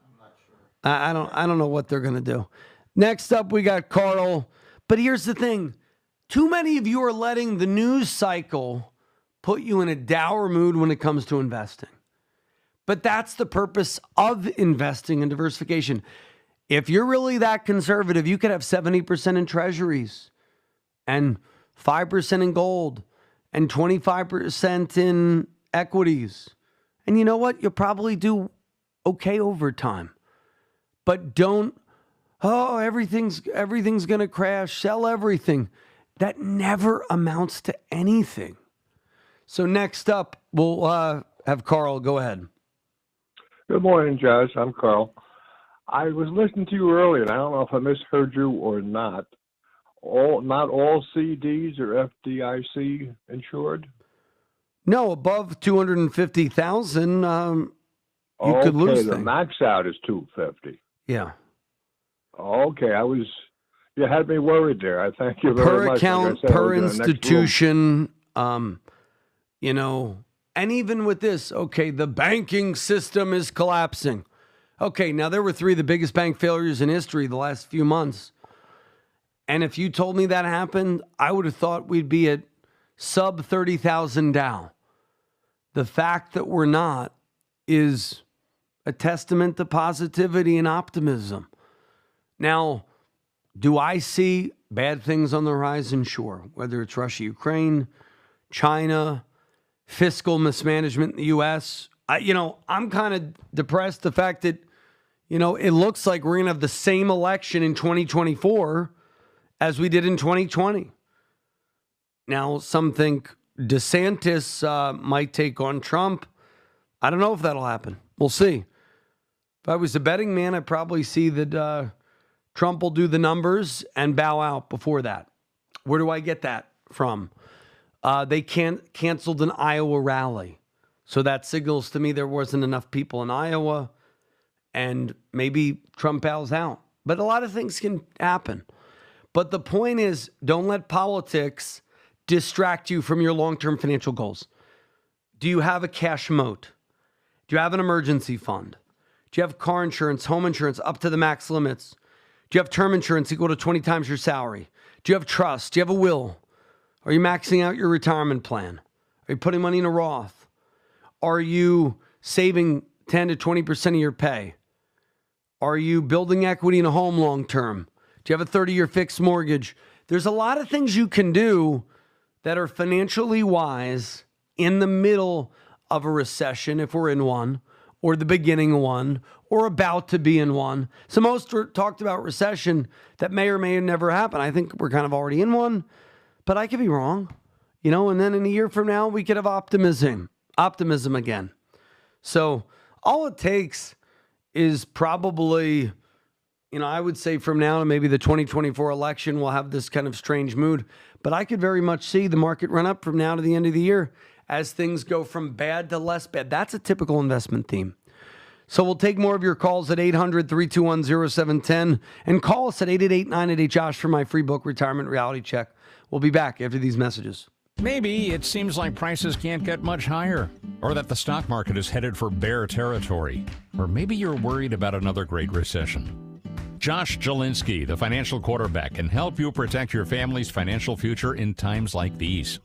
I don't know what they're going to do. Next up, we got Carl. But here's the thing. Too many of you are letting the news cycle put you in a dour mood when it comes to investing. But that's the purpose of investing in diversification. If you're really that conservative, you could have 70% in treasuries and 5% in gold and 25% in equities. And you know what? You'll probably do okay over time. But don't, everything's going to crash, sell everything. That never amounts to anything. So next up, we'll have Carl. Go ahead. Good morning, Josh. I'm Carl. I was listening to you earlier, and I don't know if I misheard you or not. Not all CDs are FDIC insured? No, above 250,000, you could lose the things. max out is 250. Yeah. Okay, you had me worried there. I thank you very much. Per account, per institution, and even with this, okay, the banking system is collapsing. Okay, now there were 3 of the biggest bank failures in history the last few months. And if you told me that happened, I would have thought we'd be at sub 30,000 Dow. The fact that we're not is a testament to positivity and optimism. Now, do I see bad things on the horizon? Sure. Whether it's Russia, Ukraine, China, fiscal mismanagement in the U.S. I'm kind of depressed the fact that, it looks like we're going to have the same election in 2024 as we did in 2020. Now, some think DeSantis might take on Trump. I don't know if that'll happen. We'll see. If I was a betting man, I'd probably see that Trump will do the numbers and bow out before that. Where do I get that from? They canceled an Iowa rally. So that signals to me there wasn't enough people in Iowa, and maybe Trump bows out. But a lot of things can happen. But the point is, don't let politics distract you from your long-term financial goals. Do you have a cash moat? Do you have an emergency fund? Do you have car insurance, home insurance up to the max limits? Do you have term insurance equal to 20 times your salary? Do you have trust? Do you have a will? Are you maxing out your retirement plan? Are you putting money in a Roth? Are you saving 10 to 20% of your pay? Are you building equity in a home long term? Do you have a 30-year fixed mortgage? There's a lot of things you can do that are financially wise in the middle of a recession, if we're in one, or the beginning of one, or about to be in one. So most talked about recession that may or may never happen. I think we're kind of already in one, but I could be wrong. And then in a year from now, we could have optimism again. So all it takes is probably, I would say from now to maybe the 2024 election, we'll have this kind of strange mood. But I could very much see the market run up from now to the end of the year as things go from bad to less bad. That's a typical investment theme. So we'll take more of your calls at 800-321-0710 and call us at 888-988-JOSH for my free book, Retirement Reality Check. We'll be back after these messages. Maybe it seems like prices can't get much higher, or that the stock market is headed for bear territory, or maybe you're worried about another great recession. Josh Jelinski, the financial quarterback, can help you protect your family's financial future in times like these.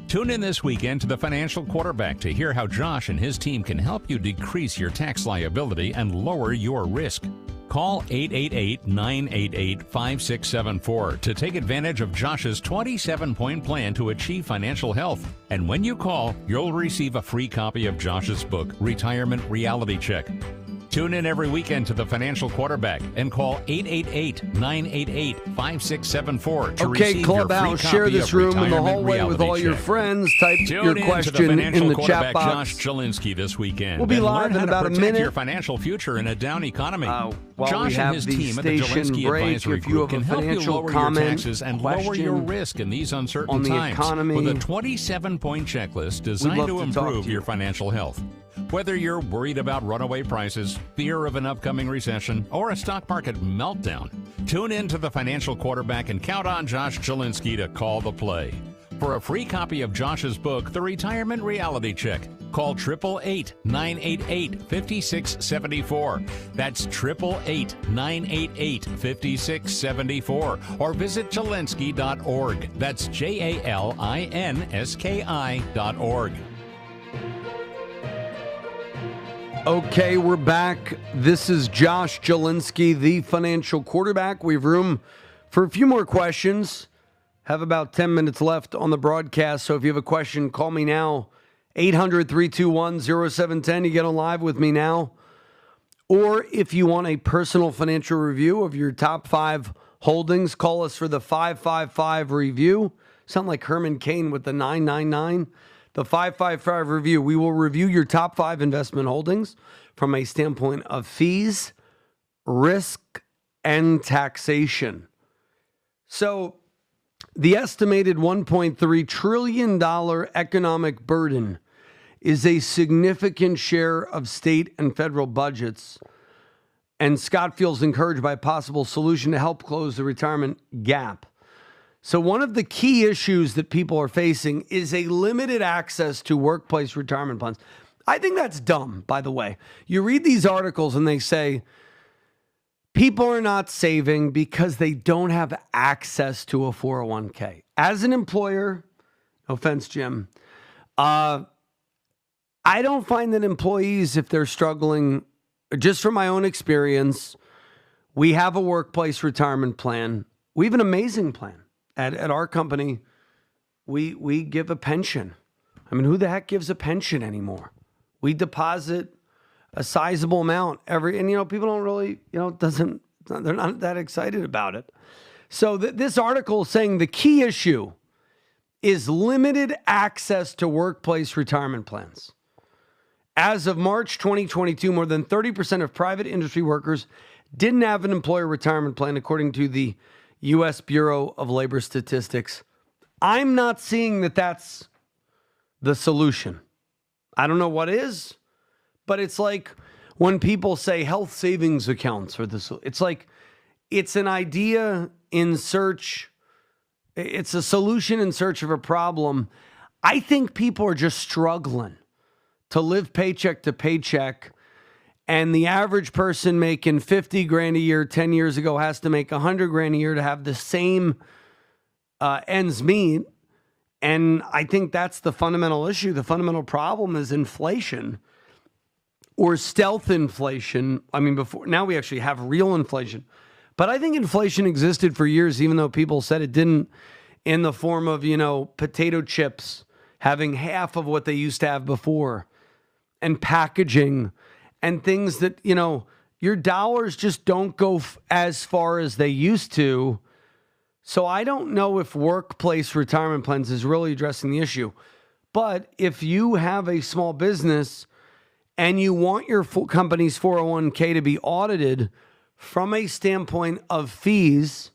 Tune in this weekend to the Financial Quarterback to hear how Josh and his team can help you decrease your tax liability and lower your risk. Call 888-988-5674 to take advantage of Josh's 27-point plan to achieve financial health. And when you call, you'll receive a free copy of Josh's book, Retirement Reality Check. Tune in every weekend to the Financial Quarterback and call 888-988-5674 to receive Clubhouse, your free share copy this of room in the Retirement hallway with all Reality your Check. friends. Type Tune your in question to the financial in the quarterback, chat box. Josh Jelinski, this weekend. We'll be and live learn in how about to a protect minute. your financial future in a down economy. While Josh we have and his the team at the station Jelinski break, Advisory if you Group have can a help you financial lower your comment, taxes and lower your question risk in these uncertain on the times economy, with a 27-point checklist designed love to to talk improve to you. your financial health. Whether you're worried about runaway prices, fear of an upcoming recession, or a stock market meltdown, tune in to the Financial Quarterback and count on Josh Jelinski to call the play. For a free copy of Josh's book, The Retirement Reality Check, call 888-988-5674. That's 888-988-5674. Or visit Jelinski.org. That's JALINSKI.org. Okay, we're back. This is Josh Jelinski, the Financial Quarterback. We have room for a few more questions. Have about 10 minutes left on the broadcast, so if you have a question, call me now. 800-321-0710. You get on live with me now. Or if you want a personal financial review of your top 5 holdings, call us for the 555 review. Sound like Herman Cain with the 999. The 555 review. We will review your top 5 investment holdings from a standpoint of fees, risk, and taxation. So the estimated $1.3 trillion economic burden is a significant share of state and federal budgets. And Scott feels encouraged by a possible solution to help close the retirement gap. So one of the key issues that people are facing is a limited access to workplace retirement plans. I think that's dumb, by the way. You read these articles and they say people are not saving because they don't have access to a 401k. As an employer, no offense, Jim, I I don't find that employees, if they're struggling, just from my own experience, we have a workplace retirement plan. We have an amazing plan at our company. We give a pension. I mean, who the heck gives a pension anymore? We deposit a sizable amount and people don't really, they're not that excited about it. So this article is saying the key issue is limited access to workplace retirement plans. As of March 2022, more than 30% of private industry workers didn't have an employer retirement plan, according to the U.S. Bureau of Labor Statistics. I'm not seeing that that's the solution. I don't know what is, but it's like when people say health savings accounts are the solution. It's like it's an idea in search. It's a solution in search of a problem. I think people are just struggling to live paycheck to paycheck. And the average person making 50 grand a year 10 years ago has to make 100 grand a year to have the same ends meet. And I think that's the fundamental issue. The fundamental problem is inflation or stealth inflation. I mean, now we actually have real inflation. But I think inflation existed for years, even though people said it didn't, in the form of, potato chips having half of what they used to have before, and packaging and things that, your dollars just don't go as far as they used to. So I don't know if workplace retirement plans is really addressing the issue. But if you have a small business and you want your company's 401k to be audited from a standpoint of fees,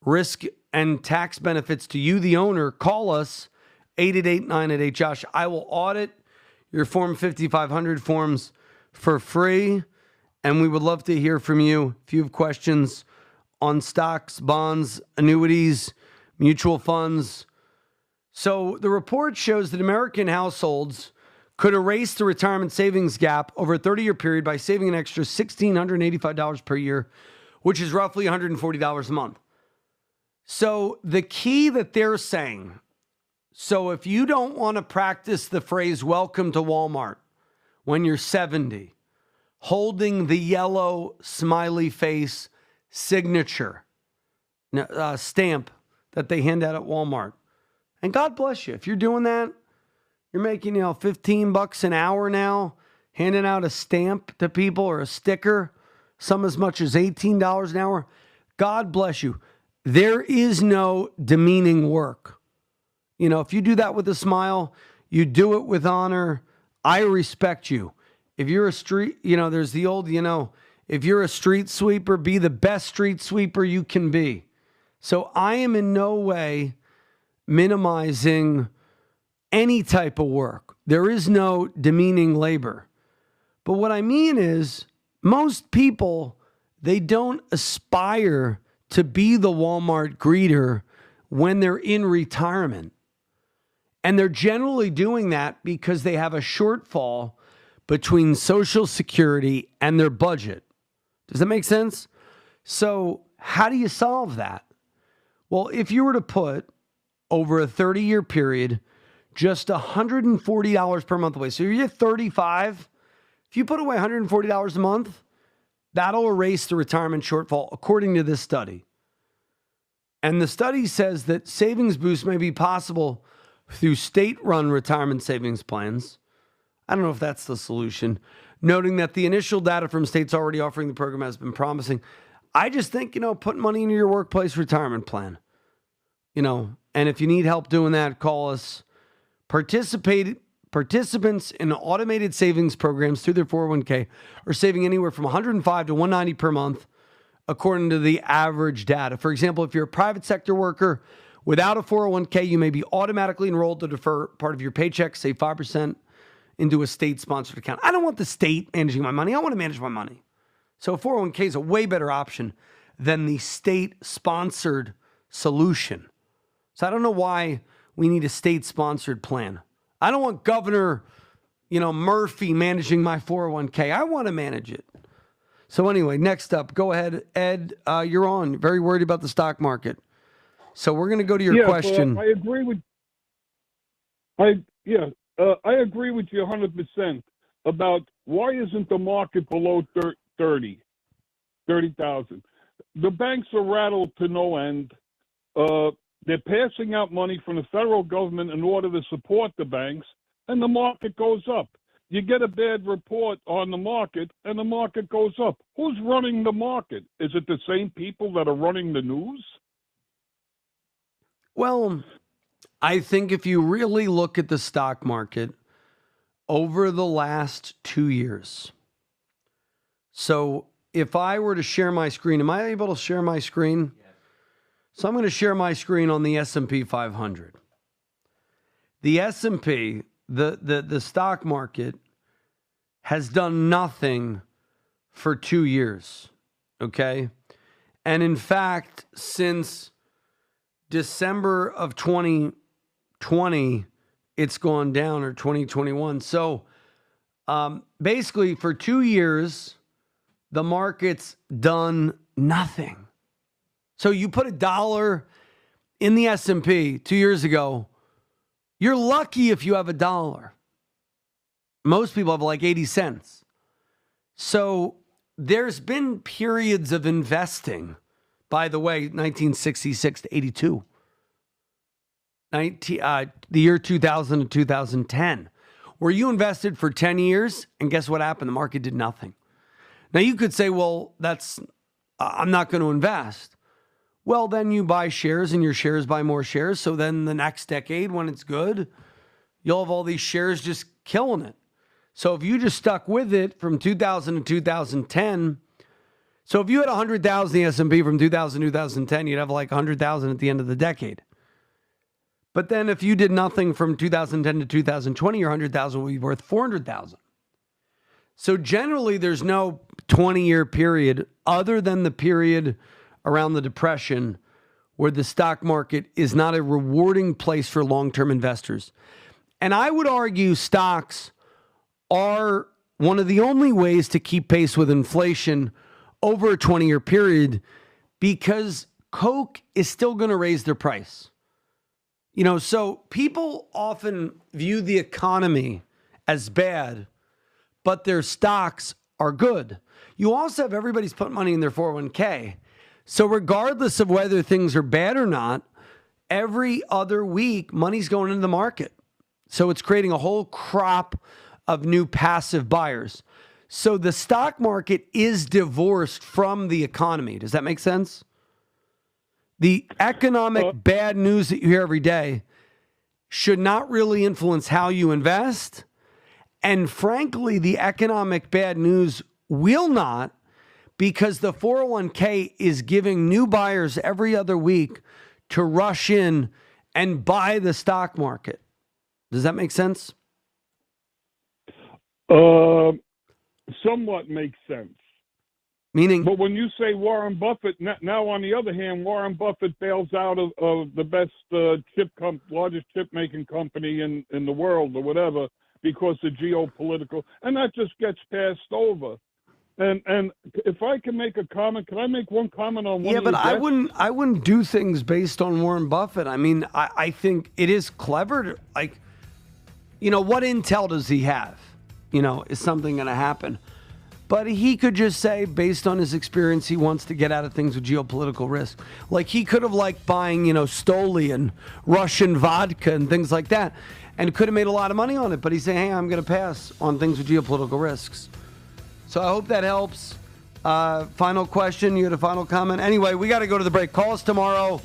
risk, and tax benefits to you, the owner, call us 888-988-JOSH. I will audit your Form 5500 forms for free, and we would love to hear from you if you have questions on stocks, bonds, annuities, mutual funds. So the report shows that American households could erase the retirement savings gap over a 30-year period by saving an extra $1,685 per year, which is roughly $140 a month. So the key that they're saying, so if you don't want to practice the phrase welcome to Walmart when you're 70, holding the yellow smiley face signature stamp that they hand out at Walmart, and God bless you. If you're doing that, you're making, $15 an hour now, handing out a stamp to people or a sticker, some as much as $18 an hour. God bless you. There is no demeaning work. If you do that with a smile, you do it with honor, I respect you. If you're a street, there's the old, if you're a street sweeper, be the best street sweeper you can be. So I am in no way minimizing any type of work. There is no demeaning labor. But what I mean is most people, they don't aspire to be the Walmart greeter when they're in retirement. And they're generally doing that because they have a shortfall between Social Security and their budget. Does that make sense? So how do you solve that? Well, if you were to put over a 30-year period, just $140 per month away. So if you're 35, if you put away $140 a month, that'll erase the retirement shortfall, according to this study. And the study says that savings boost may be possible through state-run retirement savings plans. I don't know if that's the solution. Noting that the initial data from states already offering the program has been promising. I just think, put money into your workplace retirement plan. And if you need help doing that, call us. Participants in automated savings programs through their 401k are saving anywhere from $105 to $190 per month, according to the average data. For example, if you're a private sector worker without a 401k, you may be automatically enrolled to defer part of your paycheck, say 5%, into a state-sponsored account. I don't want the state managing my money. I want to manage my money. So a 401k is a way better option than the state-sponsored solution. So I don't know why we need a state-sponsored plan. I don't want Governor, Murphy managing my 401k. I want to manage it. So anyway, next up, go ahead, Ed. You're on. Very worried about the stock market. So we're going to go to your question. I agree with. I agree with you 100% about why isn't the market below 30,000. The banks are rattled to no end. They're passing out money from the federal government in order to support the banks, and the market goes up. You get a bad report on the market, and the market goes up. Who's running the market? Is it the same people that are running the news? Well, I think if you really look at the stock market over the last 2 years, so if I were to share my screen, am I able to share my screen? Yes. So I'm going to share my screen on the S&P 500. The S&P, the stock market, has done nothing for 2 years, okay? And in fact, since December of 2020, it's gone down, or 2021. So basically for 2 years, the market's done nothing. So you put $1 in the S&P 2 years ago, you're lucky if you have $1. Most people have like 80 cents. So there's been periods of investing, by the way, 1966 to 82, the year 2000 to 2010, where you invested for 10 years, and guess what happened? The market did nothing. Now you could say, well, I'm not going to invest. Well, then you buy shares, and your shares buy more shares. So then the next decade, when it's good, you'll have all these shares just killing it. So if you just stuck with it from 2000 to 2010, so if you had 100,000 in the S&P from 2000 to 2010, you'd have like 100,000 at the end of the decade. But then if you did nothing from 2010 to 2020, your 100,000 will be worth 400,000. So generally, there's no 20-year period other than the period around the Depression where the stock market is not a rewarding place for long-term investors. And I would argue stocks are one of the only ways to keep pace with inflation over a 20-year period, because Coke is still going to raise their price. You know, so people often view the economy as bad, but their stocks are good. You also have everybody's put money in their 401k. So regardless of whether things are bad or not, every other week, money's going into the market. So it's creating a whole crop of new passive buyers. So the stock market is divorced from the economy. Does that make sense? The economic bad news that you hear every day should not really influence how you invest. And frankly, the economic bad news will not, because the 401k is giving new buyers every other week to rush in and buy the stock market. Does that make sense? Somewhat makes sense. Meaning? But when you say Warren Buffett, now on the other hand, Warren Buffett bails out of the best largest chip-making company in the world or whatever because of geopolitical, and that just gets passed over. And if I can make a comment, can I make one comment on one? Yeah, but I wouldn't do things based on Warren Buffett. I mean, I think it is clever to, like, you know, what intel does he have? You know, is something going to happen? But he could just say, based on his experience, he wants to get out of things with geopolitical risk. Like, he could have liked buying, you know, Stoli and Russian vodka and things like that, and could have made a lot of money on it. But he's saying, hey, I'm going to pass on things with geopolitical risks. So I hope that helps. Final question. You had a final comment? Anyway, we got to go to the break. Call us tomorrow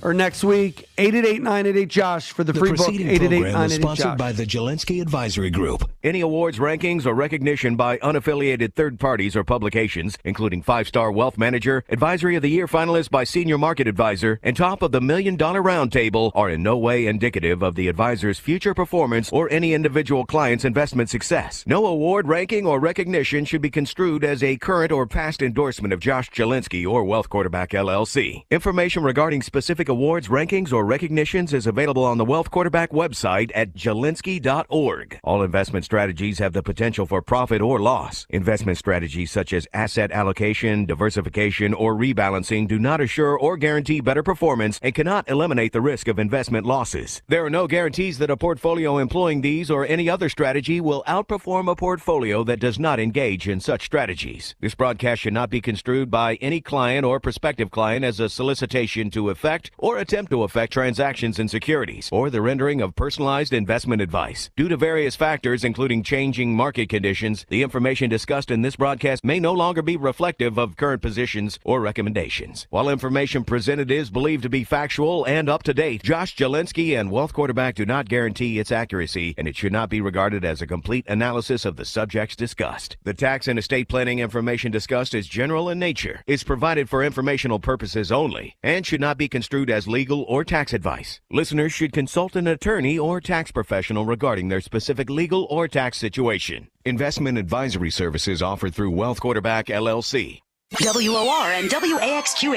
or next week. 888-988-JOSH for the free book. The preceding program is sponsored by the Jelensky Advisory Group. Any awards, rankings, or recognition by unaffiliated third parties or publications, including 5-Star Wealth Manager, Advisory of the Year finalist by Senior Market Advisor, and top of the $1 Million Roundtable, are in no way indicative of the advisor's future performance or any individual client's investment success. No award, ranking, or recognition should be construed as a current or past endorsement of Josh Jelensky or Wealth Quarterback LLC. Information regarding specific awards, rankings, or recognitions is available on the Wealth Quarterback website at jelensky.org. All investments strategies have the potential for profit or loss. Investment strategies such as asset allocation, diversification, or rebalancing do not assure or guarantee better performance and cannot eliminate the risk of investment losses. There are no guarantees that a portfolio employing these or any other strategy will outperform a portfolio that does not engage in such strategies. This broadcast should not be construed by any client or prospective client as a solicitation to effect or attempt to effect transactions in securities or the rendering of personalized investment advice. Due to various factors, including changing market conditions, the information discussed in this broadcast may no longer be reflective of current positions or recommendations. While information presented is believed to be factual and up to date, Josh Jelinski and Wealth Quarterback do not guarantee its accuracy, and it should not be regarded as a complete analysis of the subjects discussed. The tax and estate planning information discussed is general in nature, is provided for informational purposes only, and should not be construed as legal or tax advice. Listeners should consult an attorney or tax professional regarding their specific legal or tax situation. Investment advisory services offered through Wealth Quarterback, LLC. WOR and WAXQ